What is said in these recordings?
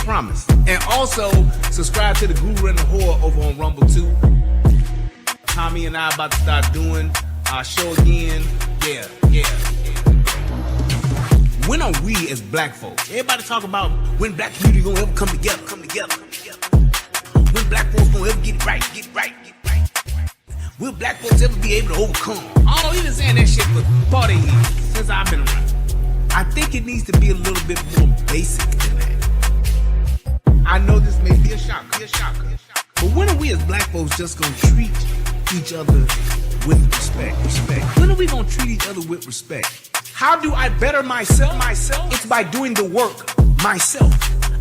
Promise. And also subscribe to the Guru and the Whore over on Rumble too. Tommy and I about to start doing our show again. Yeah. When are we as black folks? Everybody talk about when black community gonna ever come together. When black folks gonna ever get right. Will black folks ever be able to overcome? Oh, he been saying that shit for 40 years since I've been around. I think it needs to be a little bit more basic than that. I know this may be a shocker. But when are we as black folks just gonna treat each other with respect? When are we gonna treat each other with respect? How do I better myself? It's by doing the work myself.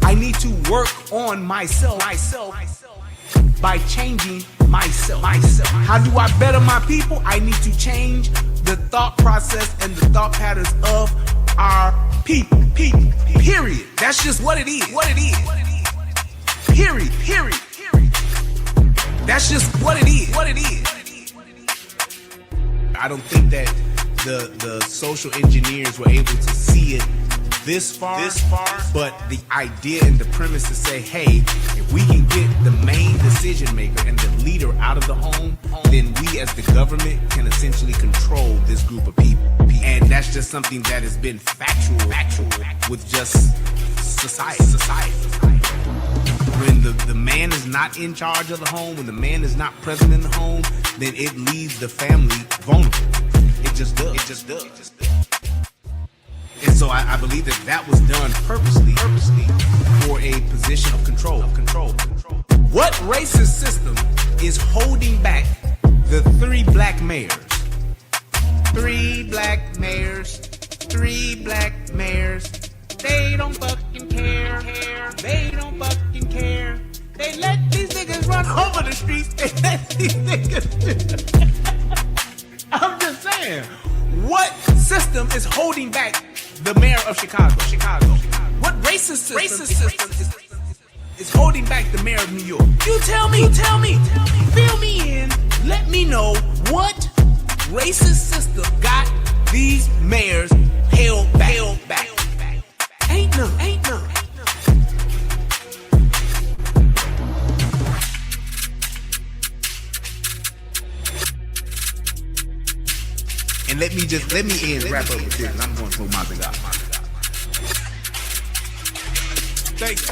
I need to work on myself by changing myself. How do I better my people? I need to change the thought process and the thought patterns of our people. Period. That's just what it is. Period. That's just what it is. I don't think that the social engineers were able to see it this far, but the idea and the premise to say, hey, if we can get the main decision maker and the leader out of the home, then we as the government can essentially control this group of people. And that's just something that has been factual with just society. When the man is not in charge of the home, when the man is not present in the home, then it leaves the family vulnerable. It just does. And so I believe that that was done purposely for a position of control. What racist system is holding back the 3 black mayors? 3 black mayors, 3 black mayors. They don't fucking care. They don't fucking care. They let these niggas run over the streets. They let these niggas. I'm just saying. What system is holding back the mayor of Chicago? What racist system is holding back the mayor of New York? You tell me. Fill me in. Let me know what racist system got these mayors held back. Ain't none. And let me wrap up with this, and I'm going to throw my thing out. Thanks.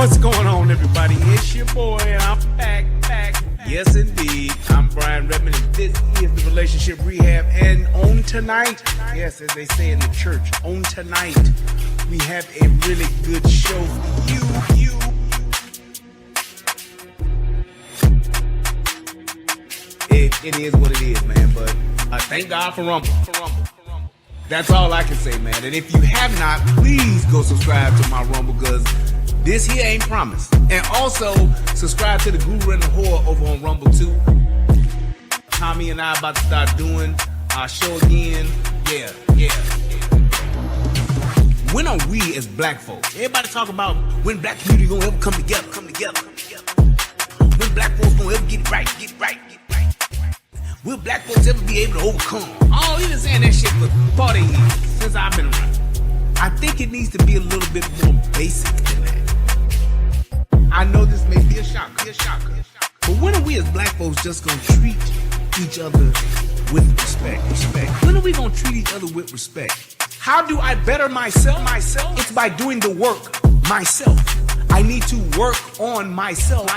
What's going on, everybody? It's your boy, and I'm back. Yes, indeed. I'm Brian Redmond, and this is the Relationship Rehab. And on tonight, yes, as they say in the church, on tonight, we have a really good show for you. It is what it is, man. But thank God for Rumble. That's all I can say, man. And if you have not, please go subscribe to my Rumble, because this here ain't promised. And also, subscribe to the Guru and the Whore over on Rumble too. Tommy and I about to start doing our show again. Yeah. When are we as black folks? Everybody talk about when black community gonna ever come together. When black folks gonna ever get it right. Will black folks ever be able to overcome? Oh, he been saying that shit for 40 years since I've been around. I think it needs to be a little bit more basic than that. I know this may be a shocker. But when are we as black folks just gonna treat each other with respect? When are we gonna treat each other with respect? How do I better myself? It's by doing the work myself. I need to work on myself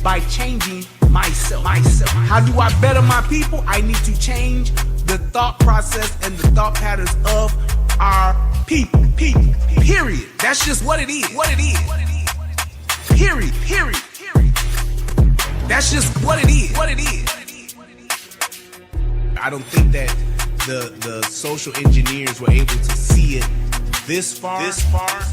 by changing myself. How do I better my people? I need to change the thought process and the thought patterns of our people. Period. That's just what it is. Period. That's just what it is. I don't think that the social engineers were able to see it this far,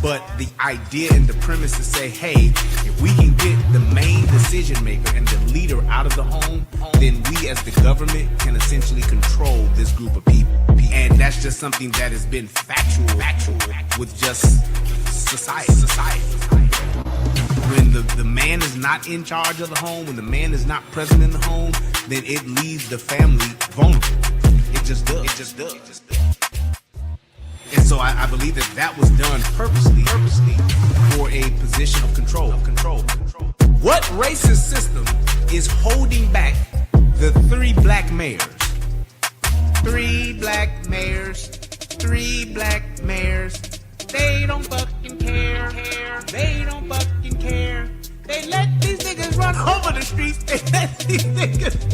but the idea and the premise to say, hey, if we can get the main decision maker and the leader out of the home, then we as the government can essentially control this group of people. And that's just something that has been factual with just society. When the man is not in charge of the home, when the man is not present in the home, then it leaves the family vulnerable. It just does. And so I believe that was done purposely for a position of control. What racist system is holding back the 3 black mayors? 3 black mayors. They don't fucking care. They let these niggas run over the streets. They let these niggas.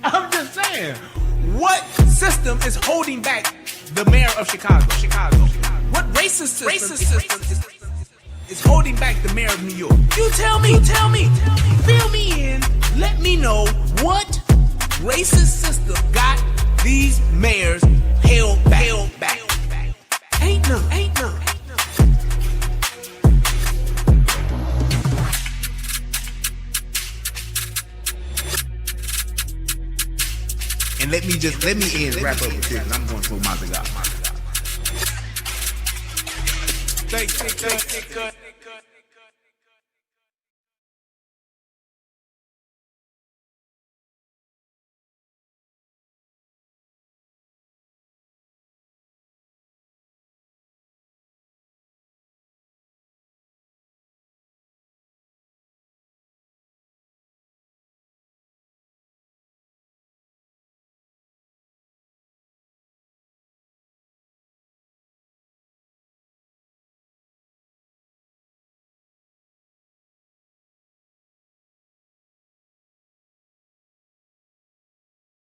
I'm just saying. What system is holding back the mayor of Chicago? What racist system is holding back the mayor of New York? You tell me. Fill me in. Let me know what racist system got these mayors held back. Ain't none. And let me end wrap up with this, and I'm going to my cigar. Thanks.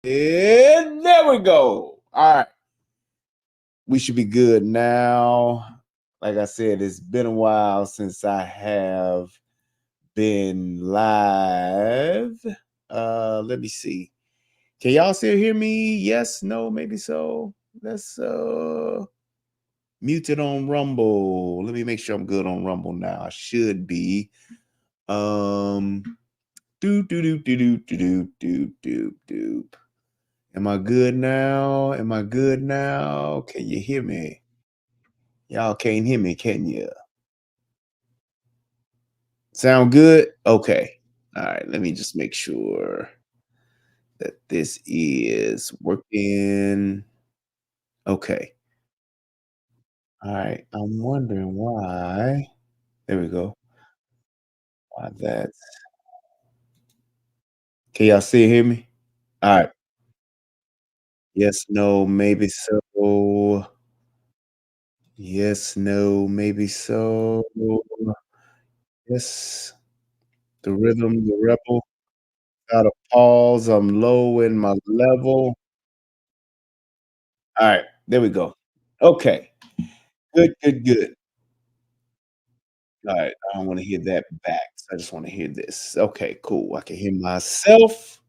And there we go. All right. We should be good now. Like I said, it's been a while since I have been live. Let me see. Can y'all still hear me? Yes, no, maybe so. Let's mute it on Rumble. Let me make sure I'm good on Rumble now. I should be. Doop. Am I good now? Can you hear me? Y'all can't hear me, can you? Sound good? Okay. All right. Let me just make sure that this is working. Okay. All right. I'm wondering why. There we go. Why that's. Can y'all still hear me? All right. Yes, no, maybe so. Yes, no, maybe so. Yes, the rhythm, the rebel, got a pause. I'm low in my level. All right, there we go. Okay, good, good, good. All right, I don't want to hear that back. So I just want to hear this. Okay, cool. I can hear myself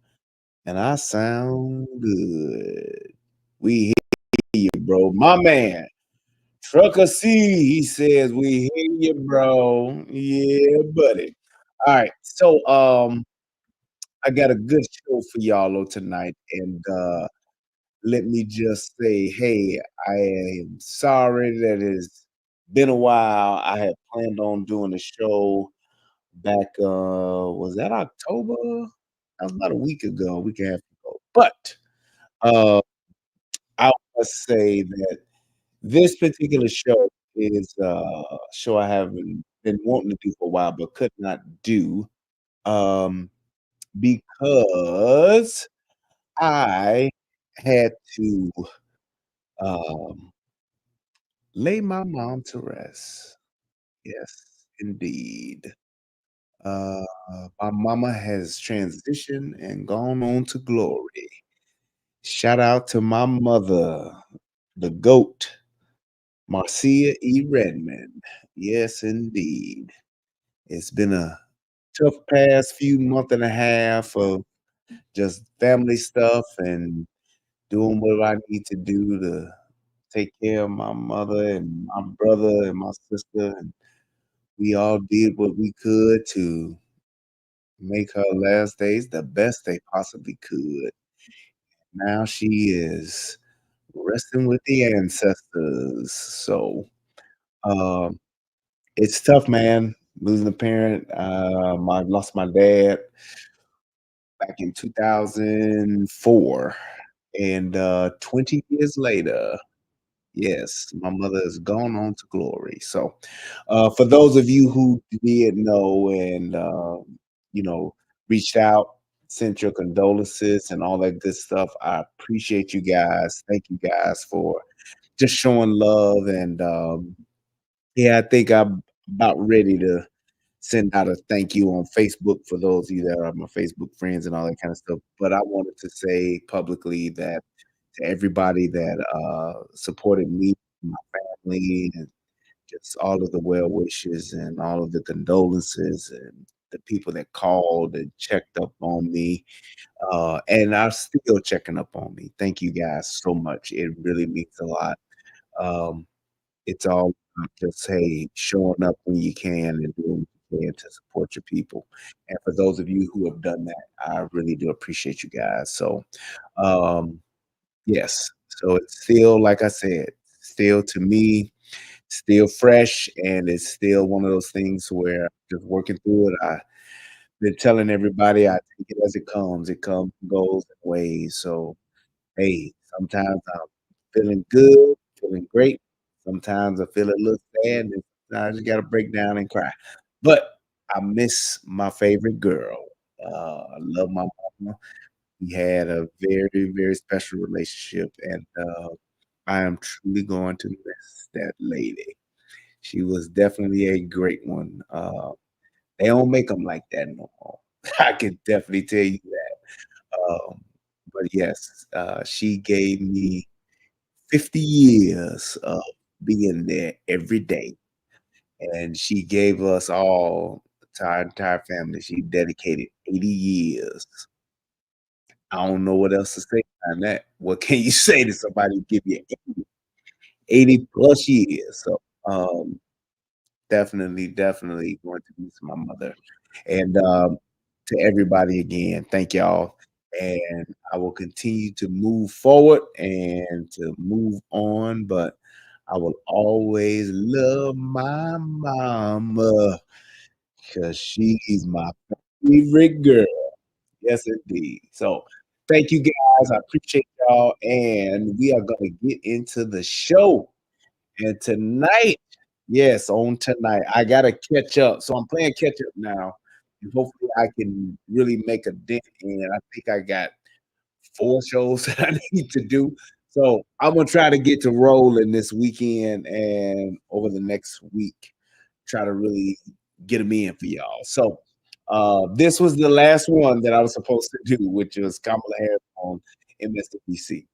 and I sound good. We hear you, bro. My man, Trucker C, he says we hear you, bro. Yeah, buddy. All right, so I got a good show for y'all on tonight, and let me just say, hey, I am sorry that it's been a while. I had planned on doing a show back, was that October? That was about a week ago, a week and a half ago. But uh, I must say that this particular show is a show I haven't been wanting to do for a while, but could not do um, because I had to um, lay my mom to rest. Yes, indeed. Uh, my mama has transitioned and gone on to glory. Shout out to my mother, the GOAT, Marcia E. Redmond. Yes, indeed. It's been a tough past few month and a half of just family stuff and doing what I need to do to take care of my mother and my brother and my sister, and we all did what we could to make her last days the best they possibly could. Now she is resting with the ancestors. So, um, it's tough, man, losing a parent. I lost my dad back in 2004, and 20 years later, yes, my mother has gone on to glory. So, for those of you who did know and you know reached out, sent your condolences and all that good stuff, I appreciate you guys. Thank you guys for just showing love. And yeah, I think I'm about ready to send out a thank you on Facebook for those of you that are my Facebook friends and all that kind of stuff. But I wanted to say publicly that to everybody that supported me, my family, and just all of the well wishes and all of the condolences and the people that called and checked up on me, and are still checking up on me. Thank you guys so much. It really means a lot. Um, it's all about just, hey, showing up when you can and doing what you can to support your people. And for those of you who have done that, I really do appreciate you guys. So, um, yes. So it's still, like I said, still to me, still fresh, and it's still one of those things where just working through it. I've been telling everybody I take it as it comes. It comes and goes in waves. So hey, sometimes I'm feeling good, feeling great. Sometimes I feel a little sad, and sometimes you gotta break down and cry. But I miss my favorite girl. I love my mama. We had a very, very special relationship, and I am truly going to miss that lady. She was definitely a great one. They don't make them like that no more. I can definitely tell you that. But yes, she gave me 50 years of being there every day, and she gave us all, to our entire family, she dedicated 80 years. I don't know what else to say on that. What can you say to somebody who give you 80 plus years? So, definitely, definitely going to miss my mother. And, to everybody again, thank y'all, and I will continue to move forward and to move on, but I will always love my mama because she's my favorite girl. Yes, indeed. So, thank you guys. I appreciate y'all, and we are gonna get into the show. And tonight, yes, on tonight, I gotta catch up. So I'm playing catch up now, and hopefully I can really make a dent in. I think I got 4 shows that I need to do. So I'm gonna try to get to rolling this weekend and over the next week, try to really get them in for y'all. So this was the last one that I was supposed to do, which was Kamala Harris on MSNBC.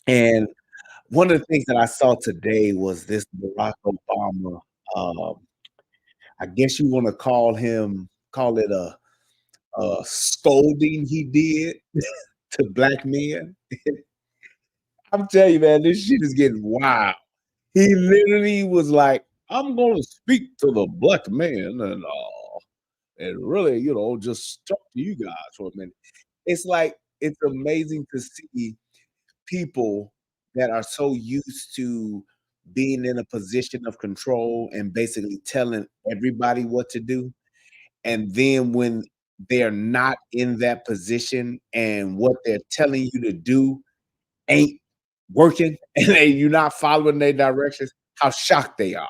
And one of the things that I saw today was this Barack Obama. Um, I guess you want to call it a scolding he did to black men. I'm telling you, man, this shit is getting wild. He literally was like, "I'm gonna speak to the black man and really, just talk to you guys for a minute." It's like it's amazing to see people that are so used to being in a position of control and basically telling everybody what to do. And then when they're not in that position and what they're telling you to do ain't working and you're not following their directions, how shocked they are.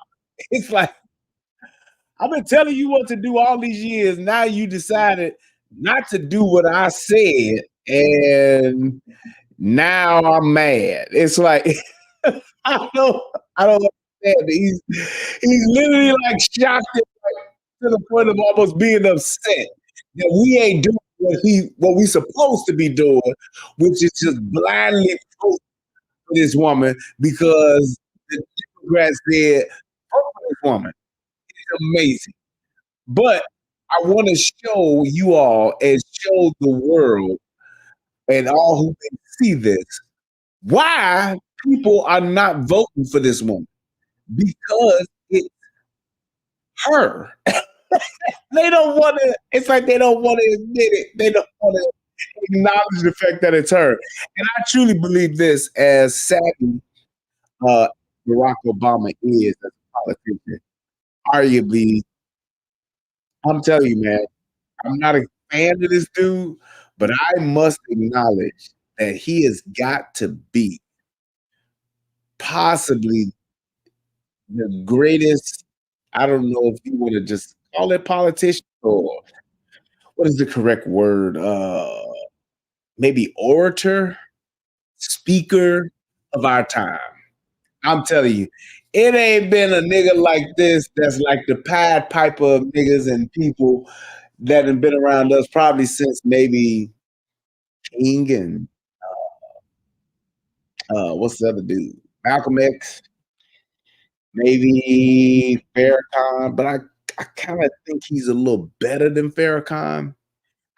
It's like, I've been telling you what to do all these years. Now you decided not to do what I said. And now I'm mad. It's like I don't understand. He's literally like shocked to the point of almost being upset that we ain't doing what we supposed to be doing, which is just blindly vote for this woman because the Democrats said vote for this woman. It's amazing. But I want to show you all and show the world and all who can see this why people are not voting for this woman because it's her. They don't want to. It's like they don't want to admit it. They don't want to acknowledge the fact that it's her. And I truly believe this, as savvy uh, Barack Obama is as a politician. Arguably, I'm telling you, man, I'm not a fan of this dude, but I must acknowledge that he has got to be possibly the greatest. I don't know if you want to just call it politician or what is the correct word? Maybe orator, speaker of our time. I'm telling you, it ain't been a nigga like this that's like the Pied Piper of niggas and people that have been around us probably since maybe King and what's the other dude? Malcolm X, maybe Farrakhan, but I kind of think he's a little better than Farrakhan.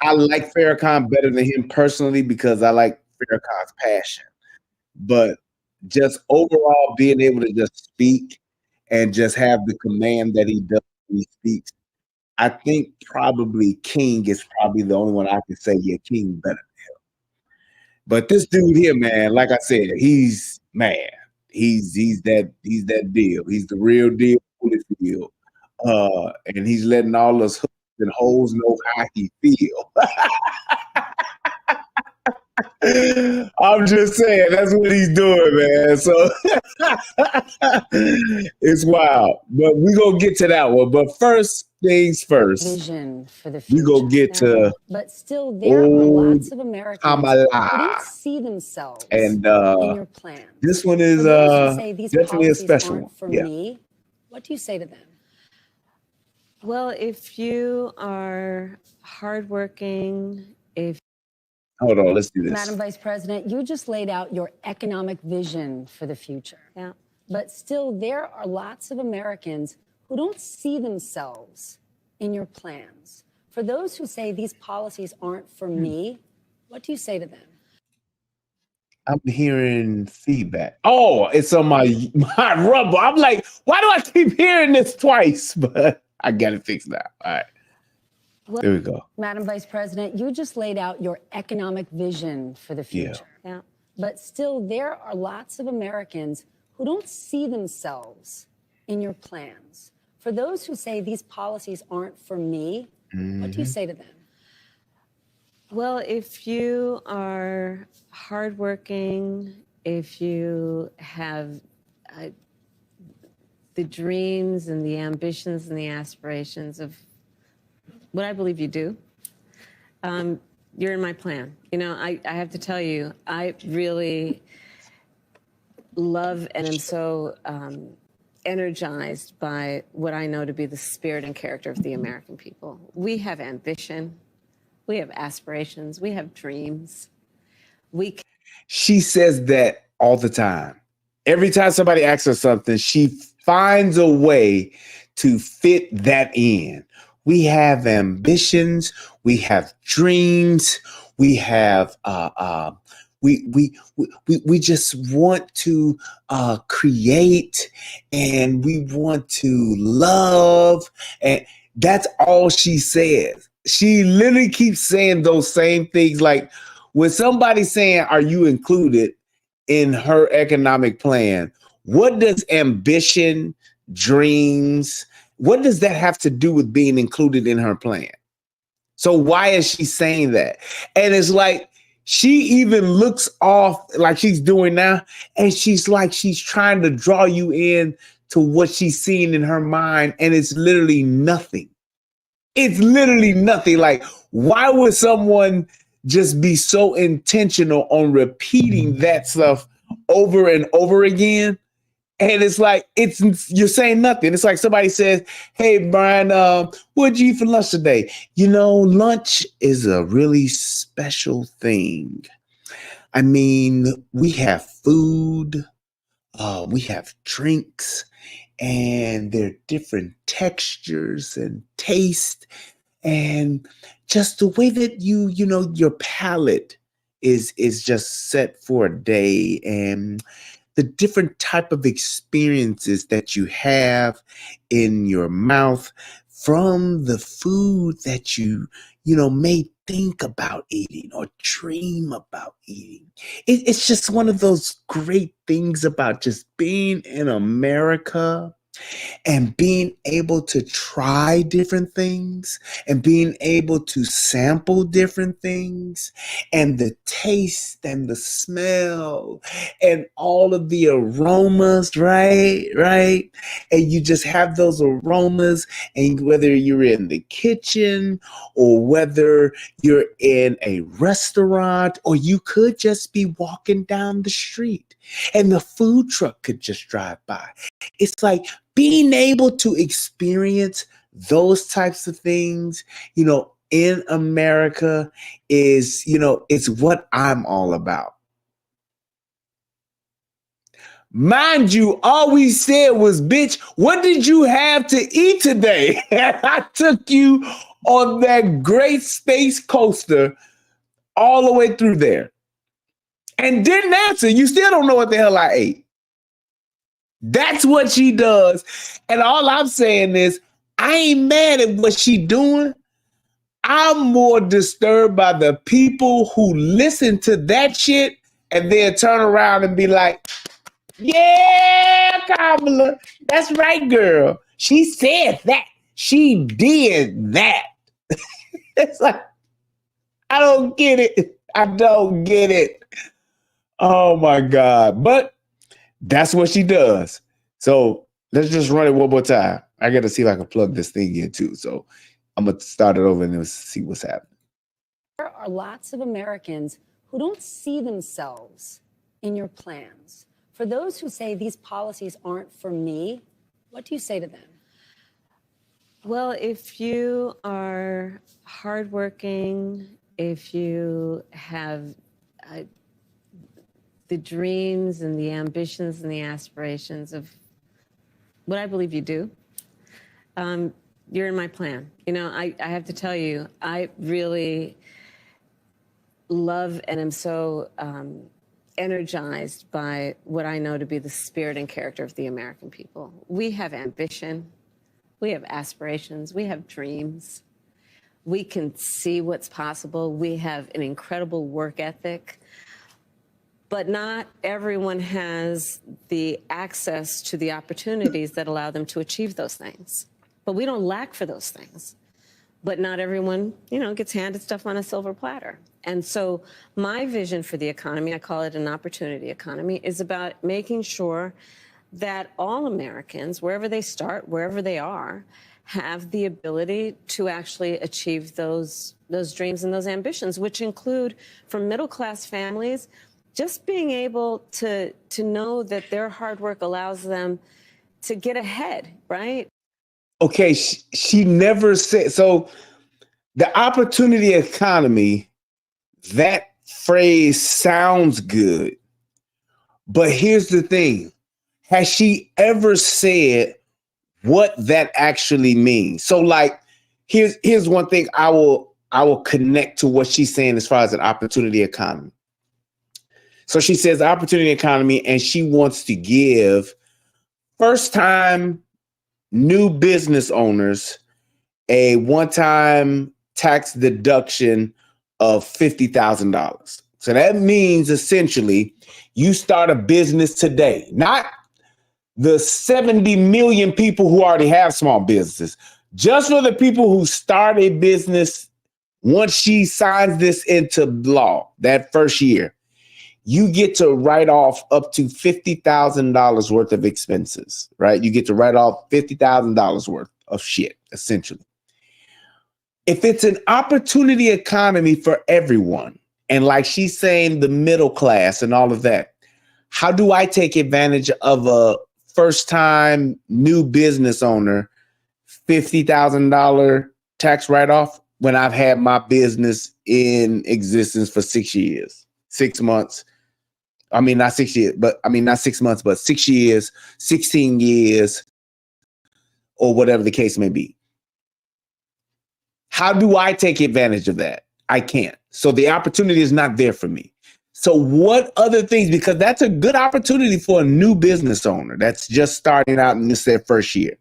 I like Farrakhan better than him personally because I like Farrakhan's passion. But just overall being able to just speak and just have the command that he does when he speaks, I think probably King is probably the only one I can say, yeah, King better. But this dude here, man, like I said, he's man. He's that deal. He's the real deal, Holyfield. And he's letting all us hooks and hoes know how he feel. I'm just saying that's what he's doing, man. So it's wild. But we gonna get to that one. But first things first, vision for the we future. gonna get to But still, there are lots of Americans Kamala. who don't see themselves And in your plans. this one is For those who say these definitely a policies special aren't one. for Yeah. me, what do you say to them? Well, if you are hardworking, if Hold on, let's do this. Madam Vice President, you just laid out your economic vision for the future. yeah, But still, there are lots of Americans who don't see themselves in your plans. For those who say these policies aren't for me, what do you say to them? I'm hearing feedback. Oh, it's on my rubber. I'm like, why do I keep hearing this twice? But I got it fixed now. All right. Well, there we go. Madam Vice President, you just laid out your economic vision for the future. yeah. But still, there are lots of Americans who don't see themselves in your plans. For those who say these policies aren't for me, what do you say to them? Well, if you are hardworking, if you have the dreams and the ambitions and the aspirations of what I believe you do, you're in my plan. You know, I have to tell you, I really love and am so energized by what I know to be the spirit and character of the American people. We have ambition, we have aspirations, we have dreams. She says that all the time. Every time somebody asks her something, she finds a way to fit that in. We have ambitions, we have dreams, we have we just want to create, and we want to love, and that's all she says. She literally keeps saying those same things. Like when somebody's saying, "Are you included in her economic plan?" What does ambition, dreams, what does that have to do with being included in her plan? So why is she saying that? And it's like she even looks off like she's doing now, and she's like she's trying to draw you in to what she's seeing in her mind, and it's literally nothing. It's literally nothing. Like, why would someone just be so intentional on repeating that stuff over and over again? And it's like, you're saying nothing. It's like somebody says, "Hey, Brian, what'd you eat for lunch today?" You know, lunch is a really special thing. I mean, we have food, we have drinks, and they're different textures and taste. And just the way that you know, your palate is just set for a day, and the different type of experiences that you have in your mouth from the food that you know, may think about eating or dream about eating. It's just one of those great things about just being in America and being able to try different things and being able to sample different things, and the taste and the smell and all of the aromas, right? And you just have those aromas, and whether you're in the kitchen or whether you're in a restaurant, or you could just be walking down the street and the food truck could just drive by. It's like being able to experience those types of things, you know, in America is, you know, it's what I'm all about. Mind you, all we said was, "Bitch, what did you have to eat today?" And I took you on that great space coaster all the way through there and didn't answer. You still don't know what the hell I ate. That's what she does. And all I'm saying is, I ain't mad at what she doing. I'm more disturbed by the people who listen to that shit and then turn around and be like, "Yeah, Kamala, that's right, girl. She said that. She did that." It's like, I don't get it. I don't get it. Oh my God. But that's what she does. So let's just run it one more time. I got to see if I can plug this thing in too. So I'm going to start it over and then see what's happening. There are lots of Americans who don't see themselves in your plans. For those who say these policies aren't for me, what do you say to them? Well, if you are hardworking, if you have the dreams and the ambitions and the aspirations of what I believe you do, you're in my plan. You know, I have to tell you, I really love and am so energized by what I know to be the spirit and character of the American people. We have ambition, we have aspirations, we have dreams. We can see what's possible. We have an incredible work ethic. But not everyone has the access to the opportunities that allow them to achieve those things. But we don't lack for those things. But not everyone, you know, gets handed stuff on a silver platter. And so my vision for the economy, I call it an opportunity economy, is about making sure that all Americans, wherever they start, wherever they are, have the ability to actually achieve those dreams and those ambitions, which include from middle-class families just being able to know that their hard work allows them to get ahead, right? Okay, she never said so. The opportunity economy, that phrase sounds good, but here's the thing: has she ever said what that actually means? So, like, here's one thing I will connect to what she's saying as far as an opportunity economy. So she says opportunity economy, and she wants to give first time new business owners a one-time tax deduction of $50,000. So that means essentially you start a business today, not the 70 million people who already have small businesses, just for the people who start a business once she signs this into law that first year. You get to write off up to $50,000 worth of expenses, right? You get to write off $50,000 worth of shit, essentially. If it's an opportunity economy for everyone, and like she's saying, the middle class and all of that, how do I take advantage of a first-time new business owner $50,000 tax write-off when I've had my business in existence for 6 years, 6 months? I mean, not 6 years, but I mean, not 6 months, but 6 years, 16 years, or whatever the case may be. How do I take advantage of that? I can't. So the opportunity is not there for me. So what other things, because that's a good opportunity for a new business owner that's just starting out and this is their first year.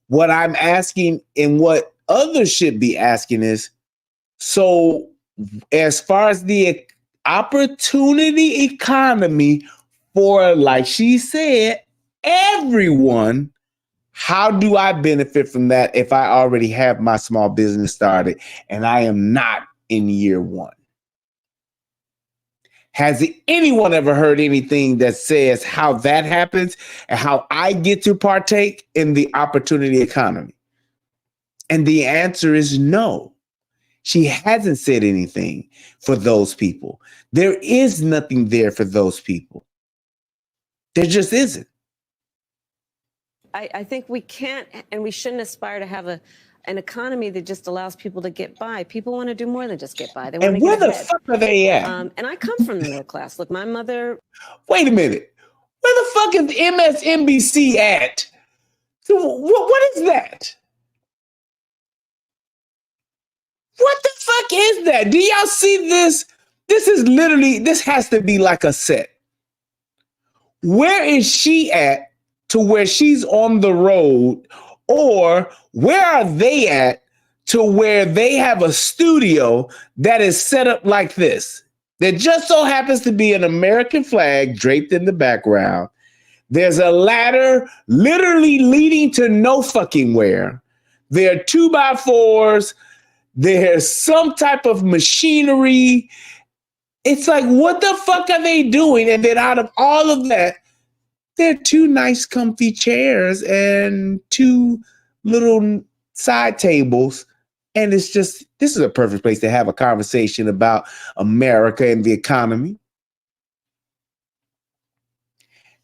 What I'm asking and what others should be asking is, so as far as the opportunity economy for, like she said, everyone, how do I benefit from that if I already have my small business started and I am not in year one? Has anyone ever heard anything that says how that happens and how I get to partake in the opportunity economy? And the answer is no. She hasn't said anything for those people. There is nothing there for those people. There just isn't. I think we can't and we shouldn't aspire to have an economy that just allows people to get by. People want to do more than just get by. They want And to where get the ahead. fuck are they at? And I come from the middle class. Look, my mother. Wait a minute. Where the fuck is MSNBC at? So what is that? What the fuck is that? Do y'all see this? This has to be like a set. Where is she at to where she's on the road? Or where are they at to where they have a studio that is set up like this? There just so happens to be an American flag draped in the background. There's a ladder literally leading to no fucking where. There are 2x4s. There's some type of machinery. It's like, what the fuck are they doing? And then out of all of that, there are 2 nice comfy chairs and 2 little side tables. And it's just, this is a perfect place to have a conversation about America and the economy.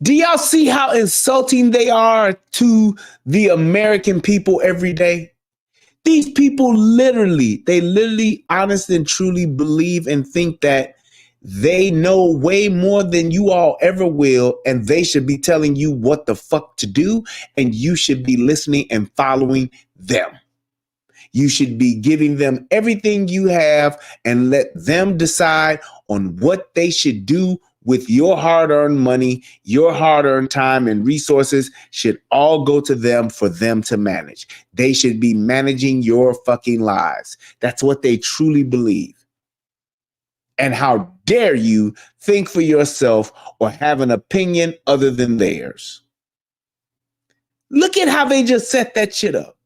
Do y'all see how insulting they are to the American people every day? These people literally, honest and truly believe and think that they know way more than you all ever will, and they should be telling you what the fuck to do, and you should be listening and following them. You should be giving them everything you have and let them decide on what they should do with your hard-earned money. Your hard-earned time and resources should all go to them for them to manage. They should be managing your fucking lives. That's what they truly believe. And how dare you think for yourself or have an opinion other than theirs? Look at how they just set that shit up.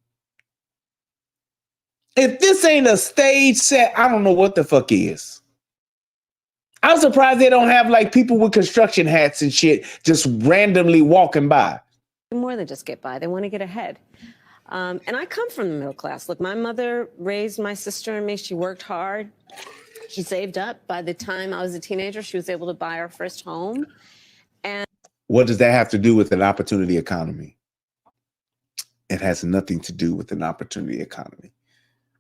If this ain't a stage set, I don't know what the fuck is. I'm surprised they don't have like people with construction hats and shit just randomly walking by. More than just get by. They want to get ahead. And I come from the middle class. Look, my mother raised my sister and me. She worked hard. She saved up. By the time I was a teenager, she was able to buy our first home. And what does that have to do with an opportunity economy? It has nothing to do with an opportunity economy,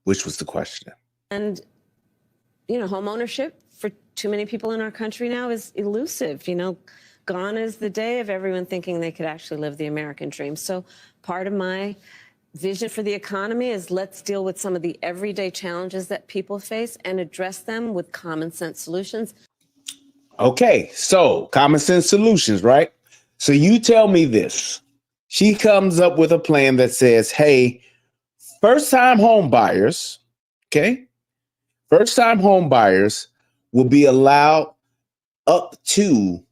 which was the question. And, you know, home ownership for too many people in our country now is elusive. You know, gone is the day of everyone thinking they could actually live the American dream. So part of my vision for the economy is let's deal with some of the everyday challenges that people face and address them with common sense solutions. Okay, so common sense solutions, right? So you tell me this. She comes up with a plan that says, hey, first-time home buyers, okay? First-time home buyers will be allowed up to,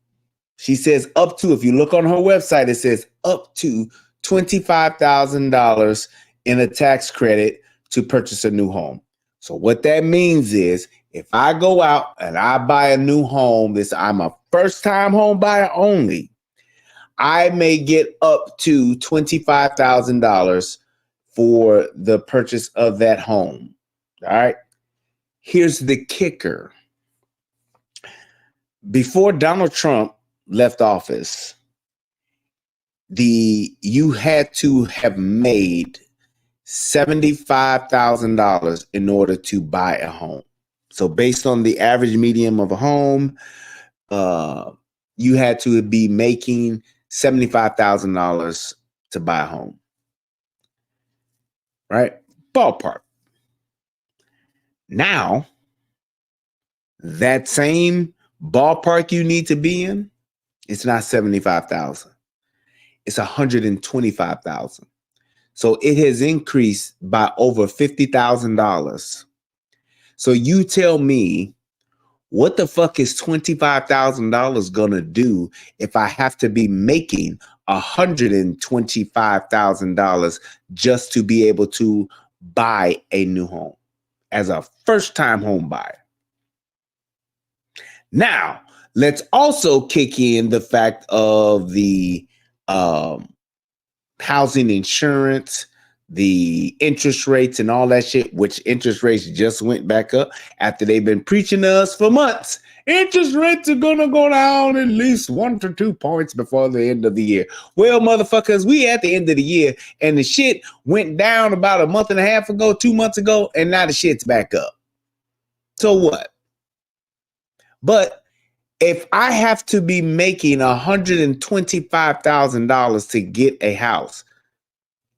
she says up to, if you look on her website, it says up to $25,000 in a tax credit to purchase a new home. So what that means is if I go out and I buy a new home, I'm a first-time home buyer only, I may get up to $25,000 for the purchase of that home. All right. Here's the kicker. Before Donald Trump left office, you had to have made $75,000 in order to buy a home. So based on the average median of a home, you had to be making $75,000 to buy a home. Right? Ballpark. Now, that same ballpark you need to be in, it's not 75,000. It's 125,000. So it has increased by over $50,000. So you tell me, what the fuck is $25,000 gonna do if I have to be making $125,000 just to be able to buy a new home as a first-time home buyer? Now, let's also kick in the fact of the housing insurance, the interest rates and all that shit, which interest rates just went back up after they've been preaching to us for months. Interest rates are going to go down at least 1 to 2 points before the end of the year. Well, motherfuckers, we at the end of the year and the shit went down about a month and a half ago, 2 months ago, and now the shit's back up. So what? But if I have to be making $125,000 to get a house,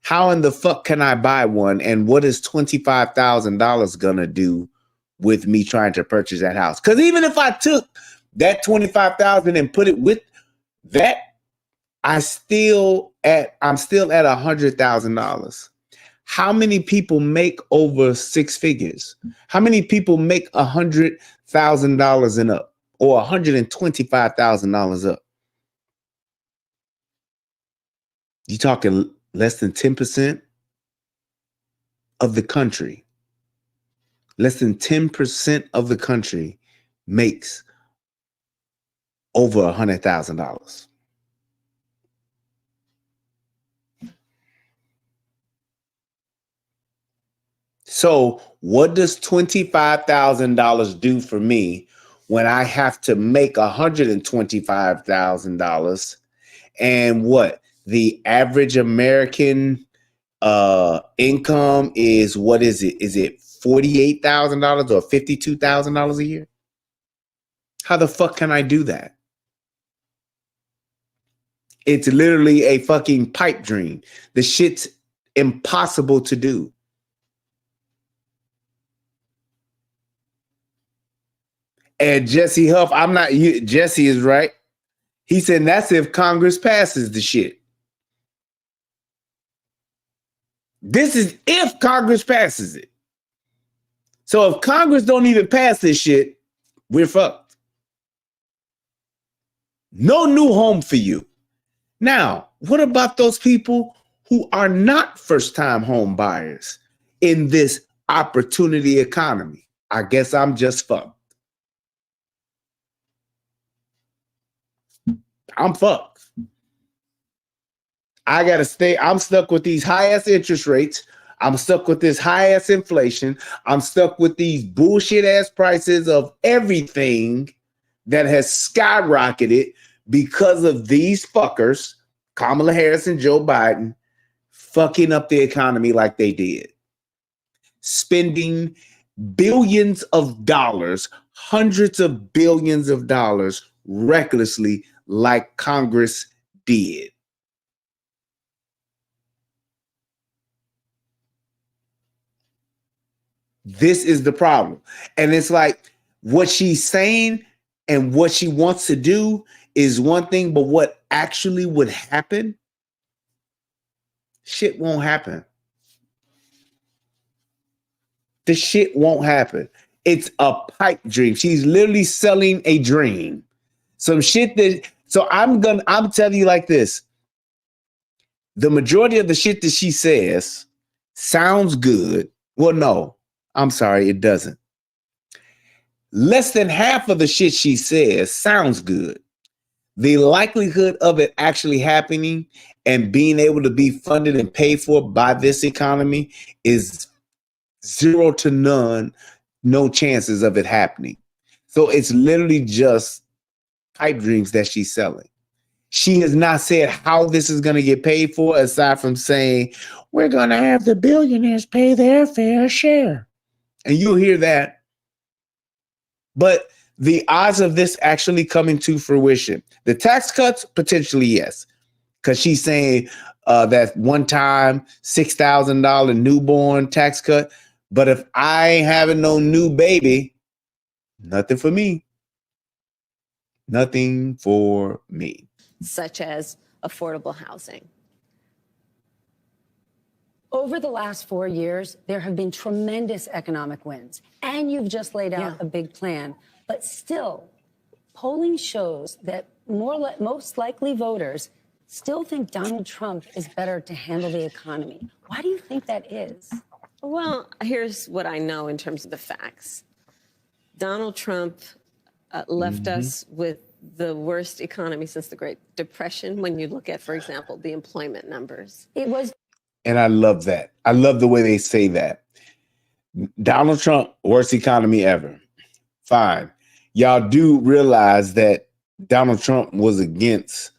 how in the fuck can I buy one? And what is $25,000 gonna do with me trying to purchase that house? Because even if I took that $25,000 and put it with that, I'm still at $100,000. How many people make over 6 figures? How many people make $100,000 and up, or $125,000 up? You talking less than 10% of the country. Less than 10% of the country makes over $100,000. So what does $25,000 do for me when I have to make $125,000? And what the average American income is? What is it? Is it $48,000 or $52,000 a year? How the fuck can I do that? It's literally a fucking pipe dream. The shit's impossible to do. And Jesse Huff, Jesse is right. He said that's if Congress passes the shit. This is if Congress passes it. So if Congress don't even pass this shit, we're fucked. No new home for you. Now, what about those people who are not first-time home buyers in this opportunity economy? I guess I'm just fucked. I'm fucked. I gotta stay. I'm stuck with these high-ass interest rates. I'm stuck with this high ass inflation. I'm stuck with these bullshit ass prices of everything that has skyrocketed because of these fuckers, Kamala Harris and Joe Biden, fucking up the economy like they did. Spending billions of dollars, hundreds of billions of dollars recklessly like Congress did. This is the problem. And it's like what she's saying and what she wants to do is one thing, but what actually would happen, shit won't happen. The shit won't happen. It's a pipe dream. She's literally selling a dream. Some shit that, so I'm telling you like this. The majority of the shit that she says sounds good. Well, no, I'm sorry, it doesn't. Less than half of the shit she says sounds good. The likelihood of it actually happening and being able to be funded and paid for by this economy is 0 to none, no chances of it happening. So it's literally just pipe dreams that she's selling. She has not said how this is going to get paid for, aside from saying, we're going to have the billionaires pay their fair share. And you'll hear that. But the odds of this actually coming to fruition, the tax cuts, potentially yes. Because she's saying that one-time $6,000 newborn tax cut. But if I ain't having no new baby, nothing for me. Nothing for me. Such as affordable housing. Over the last 4 years, there have been tremendous economic wins, and you've just laid out a big plan. But still, polling shows that most likely voters still think Donald Trump is better to handle the economy. Why do you think that is? Well, here's what I know in terms of the facts. Donald Trump left us with the worst economy since the Great Depression when you look at, for example, the employment numbers. It was. And I love that. I love the way they say that. Donald Trump, worst economy ever. Fine. Y'all do realize that Donald Trump was against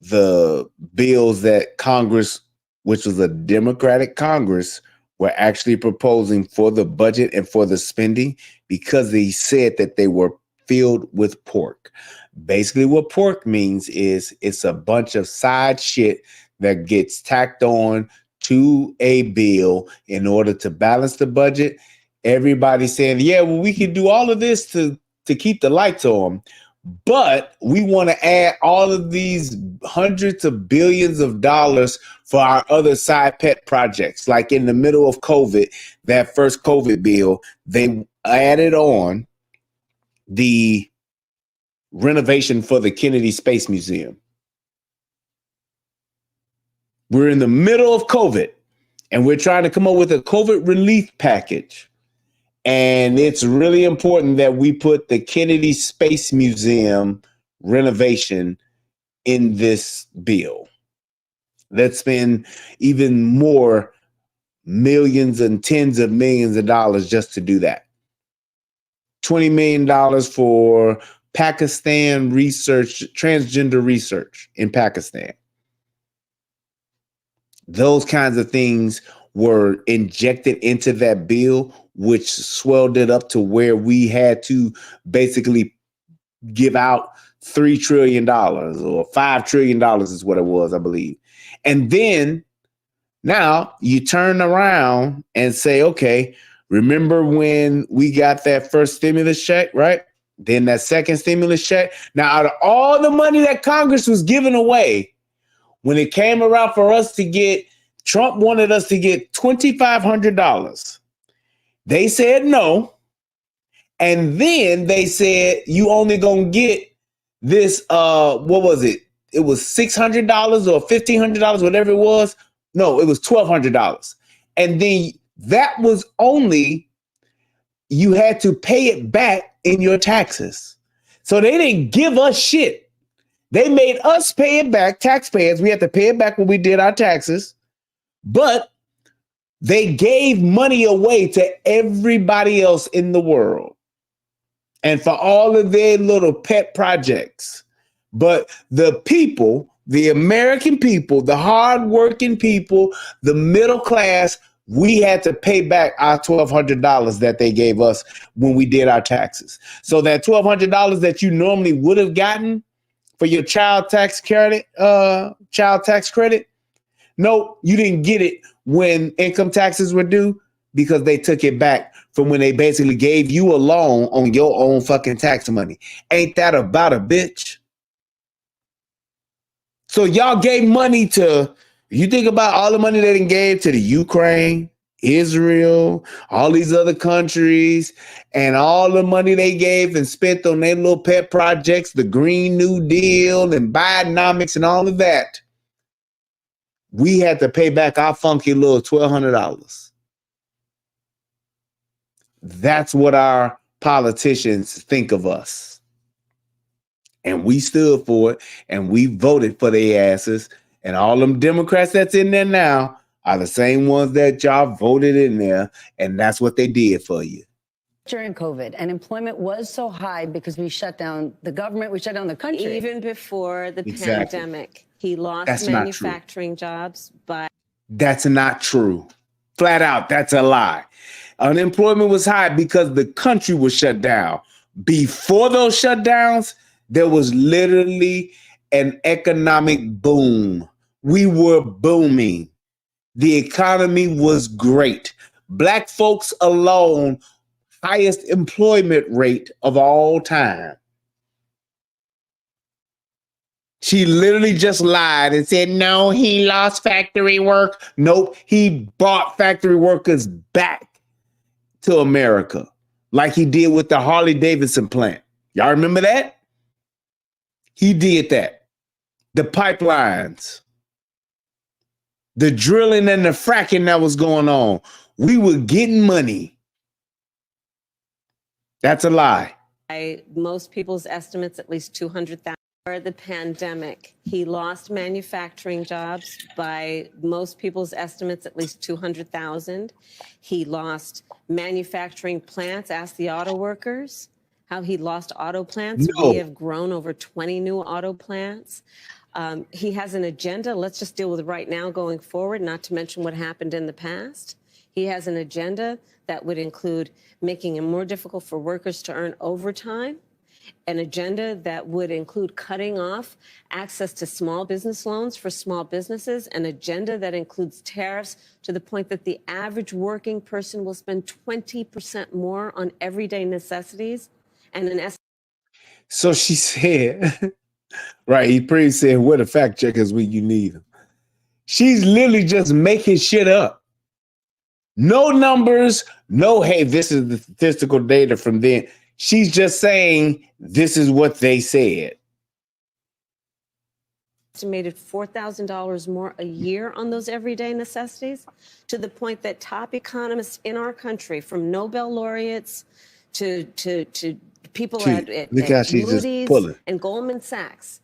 the bills that Congress, which was a Democratic Congress, were actually proposing for the budget and for the spending because they said that they were filled with pork. Basically, what pork means is it's a bunch of side shit that gets tacked on to a bill in order to balance the budget. Everybody's saying, yeah, well, we can do all of this to keep the lights on, but we want to add all of these hundreds of billions of dollars for our other side pet projects. Like in the middle of COVID, that first COVID bill, they added on the renovation for the Kennedy Space Museum. We're in the middle of COVID and we're trying to come up with a COVID relief package. And it's really important that we put the Kennedy Space Museum renovation in this bill. Let's spend even more millions and tens of millions of dollars just to do that. $20 million for Pakistan research, transgender research in Pakistan. Those kinds of things were injected into that bill, which swelled it up to where we had to basically give out $3 trillion or $5 trillion is what it was, I believe. And then now you turn around and say, okay, remember when we got that first stimulus check, right? Then that second stimulus check. Now, out of all the money that Congress was giving away, when it came around for us to get, Trump wanted us to get $2,500. They said no. And then they said, you only gonna get this, what was it? It was $600 or $1,500, whatever it was. No, it was $1,200. And then that was only, you had to pay it back in your taxes. So they didn't give us shit. They made us pay it back, taxpayers. We had to pay it back when we did our taxes. But They gave money away to everybody else in the world and for all of their little pet projects. But the people, the American people, the hardworking people, the middle class, we had to pay back our $1,200 that they gave us when we did our taxes. So that $1,200 that you normally would have gotten for your child tax credit, no, you didn't get it when income taxes were due because they took it back from when they basically gave you a loan on your own fucking tax money. Ain't that about a bitch? So y'all gave money to, you think about all the money they done gave to the Ukraine, Israel, all these other countries, and all the money they gave and spent on their little pet projects, the Green New Deal and Bidenomics and all of that. We had to pay back our funky little $1,200. That's what our politicians think of us. And we stood for it, and we voted for their asses. And all them Democrats that's in there now are the same ones that y'all voted in there, and that's what they did for you. During COVID, and employment was so high because we shut down the government, we shut down the country. Even before the pandemic, he lost manufacturing jobs by... That's not true. Flat out, that's a lie. Unemployment was high because the country was shut down. Before those shutdowns, there was literally an economic boom. We were booming. The economy was great. Black folks alone, highest employment rate of all time. She literally just lied and said, no, he lost factory work. Nope, he brought factory workers back to America like he did with the Harley Davidson plant. Y'all remember that? He did that. The pipelines, the drilling and the fracking that was going on. We were getting money. That's a lie. By most people's estimates, at least 200,000. For the pandemic, he lost manufacturing jobs. By most people's estimates, at least 200,000. He lost manufacturing plants. Ask the auto workers how he lost auto plants. No. We have grown over 20 new auto plants. He has an agenda. Let's just deal with it right now going forward, not to mention what happened in the past. He has an agenda that would include making it more difficult for workers to earn overtime, an agenda that would include cutting off access to small business loans for small businesses, an agenda that includes tariffs to the point that the average working person will spend 20% more on everyday necessities. And so she said, right, he pretty said, where the fact checkers when you need them. She's literally just making shit up. No numbers, no, hey, this is the statistical data from then. She's just saying this is what they said. Estimated $4,000 more a year on those everyday necessities, to the point that top economists in our country, from Nobel laureates to people at Moody's and Goldman Sachs,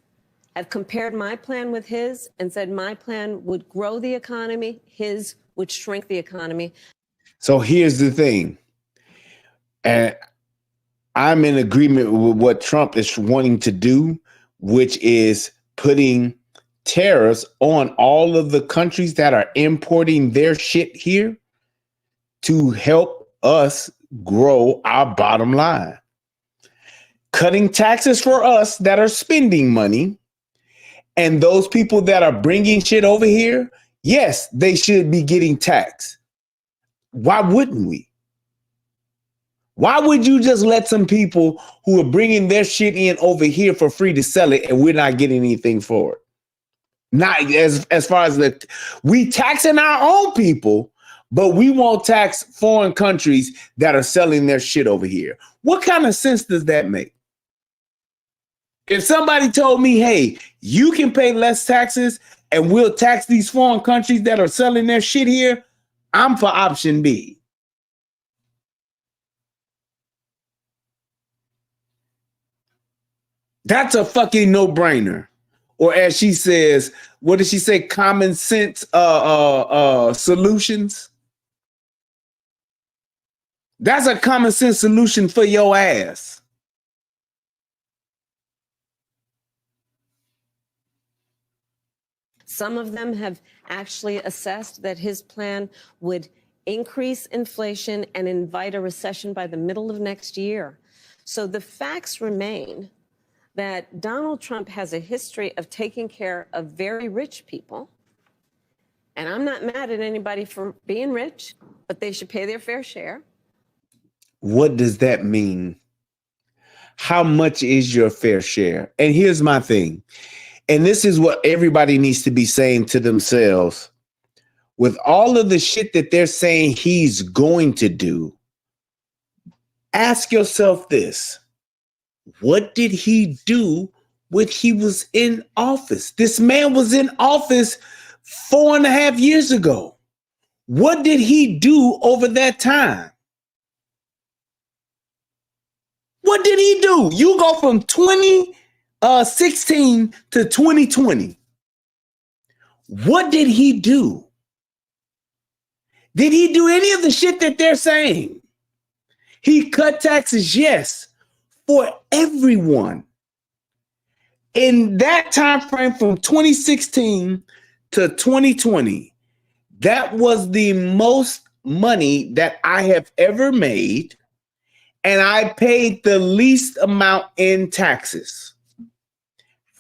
have compared my plan with his and said my plan would grow the economy, his would shrink the economy. So here's the thing. And I'm in agreement with what Trump is wanting to do, which is putting tariffs on all of the countries that are importing their shit here to help us grow our bottom line. Cutting taxes for us that are spending money, and those people that are bringing shit over here, yes, they should be getting taxed. Why wouldn't we? Why would you just let some people who are bringing their shit in over here for free to sell it and we're not getting anything for it? Not as far as we taxing our own people, but we won't tax foreign countries that are selling their shit over here. What kind of sense does that make? If somebody told me, hey, you can pay less taxes and we'll tax these foreign countries that are selling their shit here, I'm for option B. That's a fucking no-brainer. Or as she says, what did she say? Common sense solutions. That's a common sense solution for your ass. Some of them have actually assessed that his plan would increase inflation and invite a recession by the middle of next year. So the facts remain that Donald Trump has a history of taking care of very rich people. And I'm not mad at anybody for being rich, but they should pay their fair share. What does that mean? How much is your fair share? And here's my thing. And this is what everybody needs to be saying to themselves. With all of the shit that they're saying he's going to do, ask yourself this. What did he do when he was in office? This man was in office 4.5 years ago. What did he do over that time? What did he do? You go from 2016 to 2020. What did he do? Did he do any of the shit that they're saying? He cut taxes, yes, for everyone. In that time frame from 2016 to 2020, that was the most money that I have ever made, and I paid the least amount in taxes.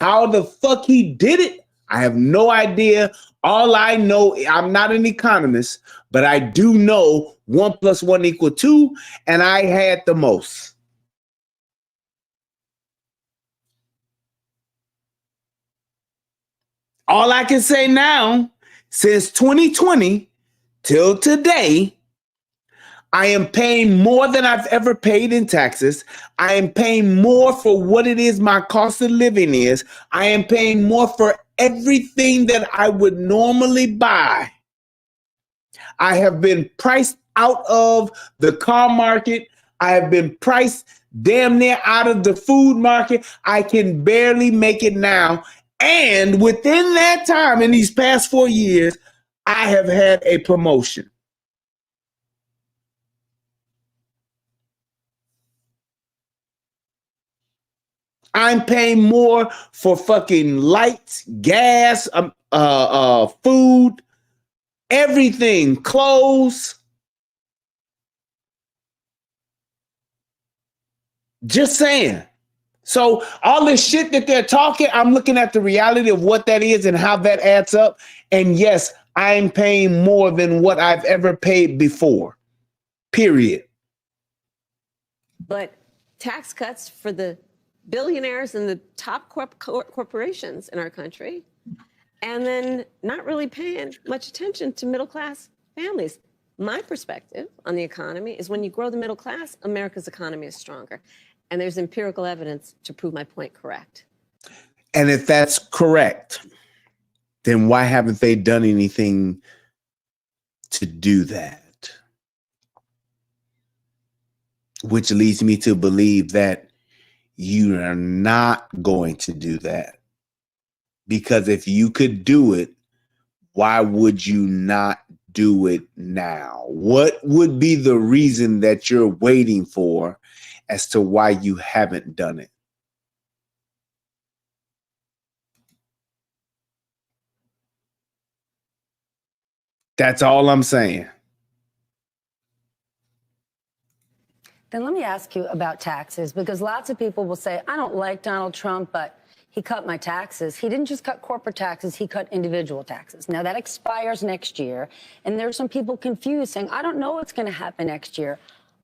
How the fuck he did it, I have no idea. All I know, I'm not an economist, but I do know 1 + 1 = 2, and I had the most. All I can say now, since 2020 till today, I am paying more than I've ever paid in taxes. I am paying more for what it is my cost of living is. I am paying more for everything that I would normally buy. I have been priced out of the car market. I have been priced damn near out of the food market. I can barely make it now. And within that time, in these past 4 years, I have had a promotion. I'm paying more for fucking lights, gas, food, everything, clothes. Just saying. So all this shit that they're talking, I'm looking at the reality of what that is and how that adds up. And yes, I'm paying more than what I've ever paid before. Period. But tax cuts for the billionaires and the top corporations in our country, and then not really paying much attention to middle-class families. My perspective on the economy is when you grow the middle class, America's economy is stronger. And there's empirical evidence to prove my point correct. And if that's correct, then why haven't they done anything to do that? Which leads me to believe that you are not going to do that. Because if you could do it, why would you not do it now? What would be the reason that you're waiting for as to why you haven't done it? That's all I'm saying. Then let me ask you about taxes, because lots of people will say, I don't like Donald Trump, but he cut my taxes. He didn't just cut corporate taxes, he cut individual taxes. Now that expires next year. And there's some people confused saying, I don't know what's going to happen next year.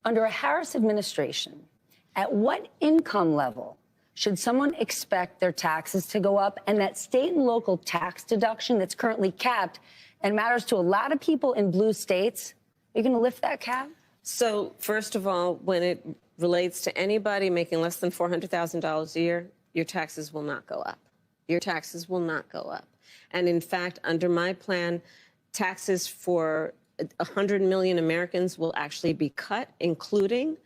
Under a Harris administration, at what income level should someone expect their taxes to go up? And that state and local tax deduction that's currently capped and matters to a lot of people in blue states, are you going to lift that cap? So first of all, when it relates to anybody making less than $400,000 a year, your taxes will not go up. Your taxes will not go up. And in fact, under my plan, taxes for 100 million Americans will actually be cut, including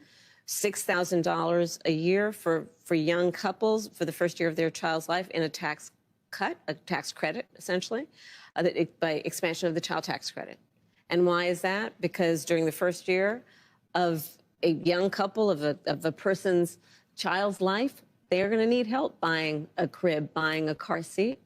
$6,000 a year for young couples for the first year of their child's life in a tax cut, a tax credit, essentially, by expansion of the child tax credit. And why is that? Because during the first year of a young couple of a person's child's life, they're going to need help buying a crib, buying a car seat.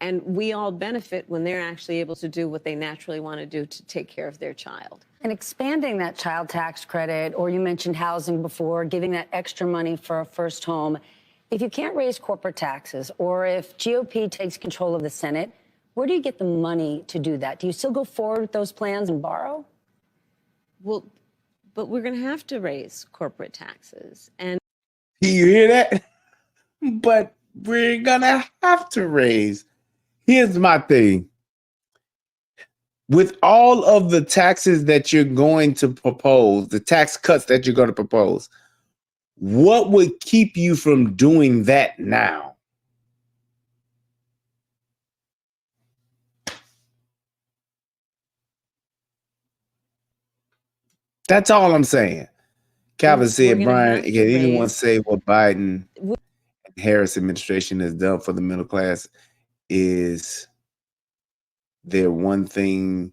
And we all benefit when they're actually able to do what they naturally want to do to take care of their child. And expanding that child tax credit, or you mentioned housing before, giving that extra money for a first home. If you can't raise corporate taxes, or if GOP takes control of the Senate, where do you get the money to do that? Do you still go forward with those plans and borrow? Well, but we're going to have to raise corporate taxes. And you hear that? But we're gonna have to raise. Here's my thing. With all of the taxes that you're going to propose, the tax cuts that you're going to propose, what would keep you from doing that now? That's all I'm saying. Calvin said, Brian, can anyone say what Biden and Harris administration has done for the middle class? Is there one thing,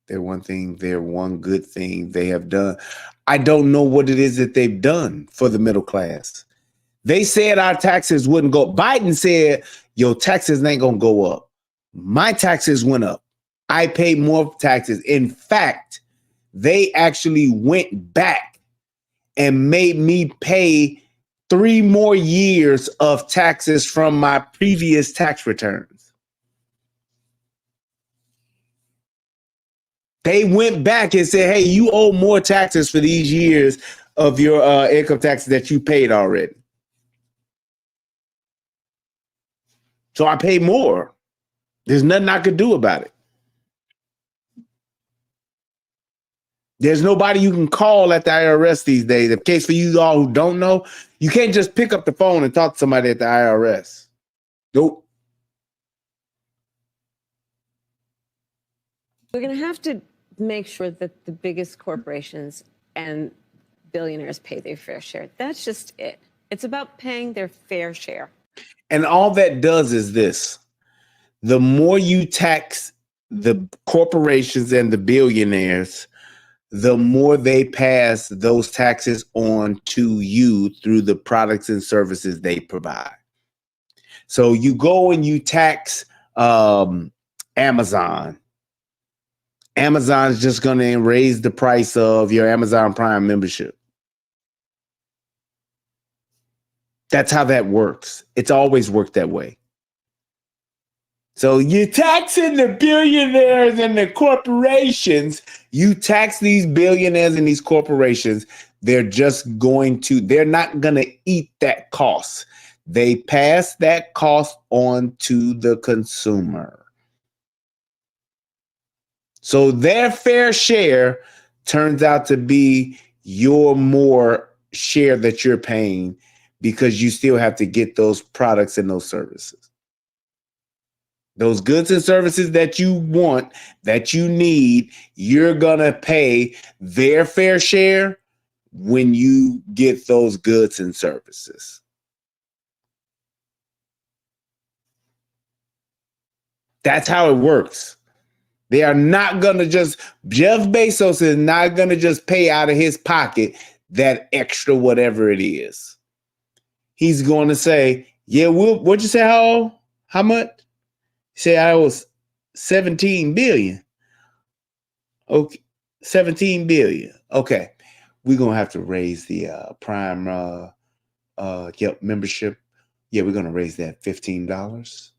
their one good thing they have done? I don't know what it is that they've done for the middle class. They said our taxes wouldn't go. Biden said, your taxes ain't gonna go up. My taxes went up. I paid more taxes. In fact, they actually went back and made me pay 3 more years of taxes from my previous tax returns. They went back and said, hey, you owe more taxes for these years of your income taxes that you paid already. So I pay more. There's nothing I could do about it. There's nobody you can call at the IRS these days. In case for you all who don't know, you can't just pick up the phone and talk to somebody at the IRS. Nope. We're going to have to make sure that the biggest corporations and billionaires pay their fair share. That's just it. It's about paying their fair share. And all that does is this. The more you tax the corporations and the billionaires, the more they pass those taxes on to you through the products and services they provide. So you go and you tax Amazon. Amazon's just going to raise the price of your Amazon Prime membership. That's how that works. It's always worked that way. So you're taxing the billionaires and the corporations. You tax these billionaires and these corporations. They're not going to eat that cost. They pass that cost on to the consumer. So their fair share turns out to be your more share that you're paying because you still have to get those products and those services. Those goods and services that you want, that you need, you're going to pay their fair share when you get those goods and services. That's how it works. They are not going to just, Jeff Bezos is not going to just pay out of his pocket that extra whatever it is. He's going to say, yeah, what'd you say, how much? Say I was 17 billion. Okay, 17 billion. Okay, we're going to have to raise the Prime membership. Yeah, we're going to raise that $15.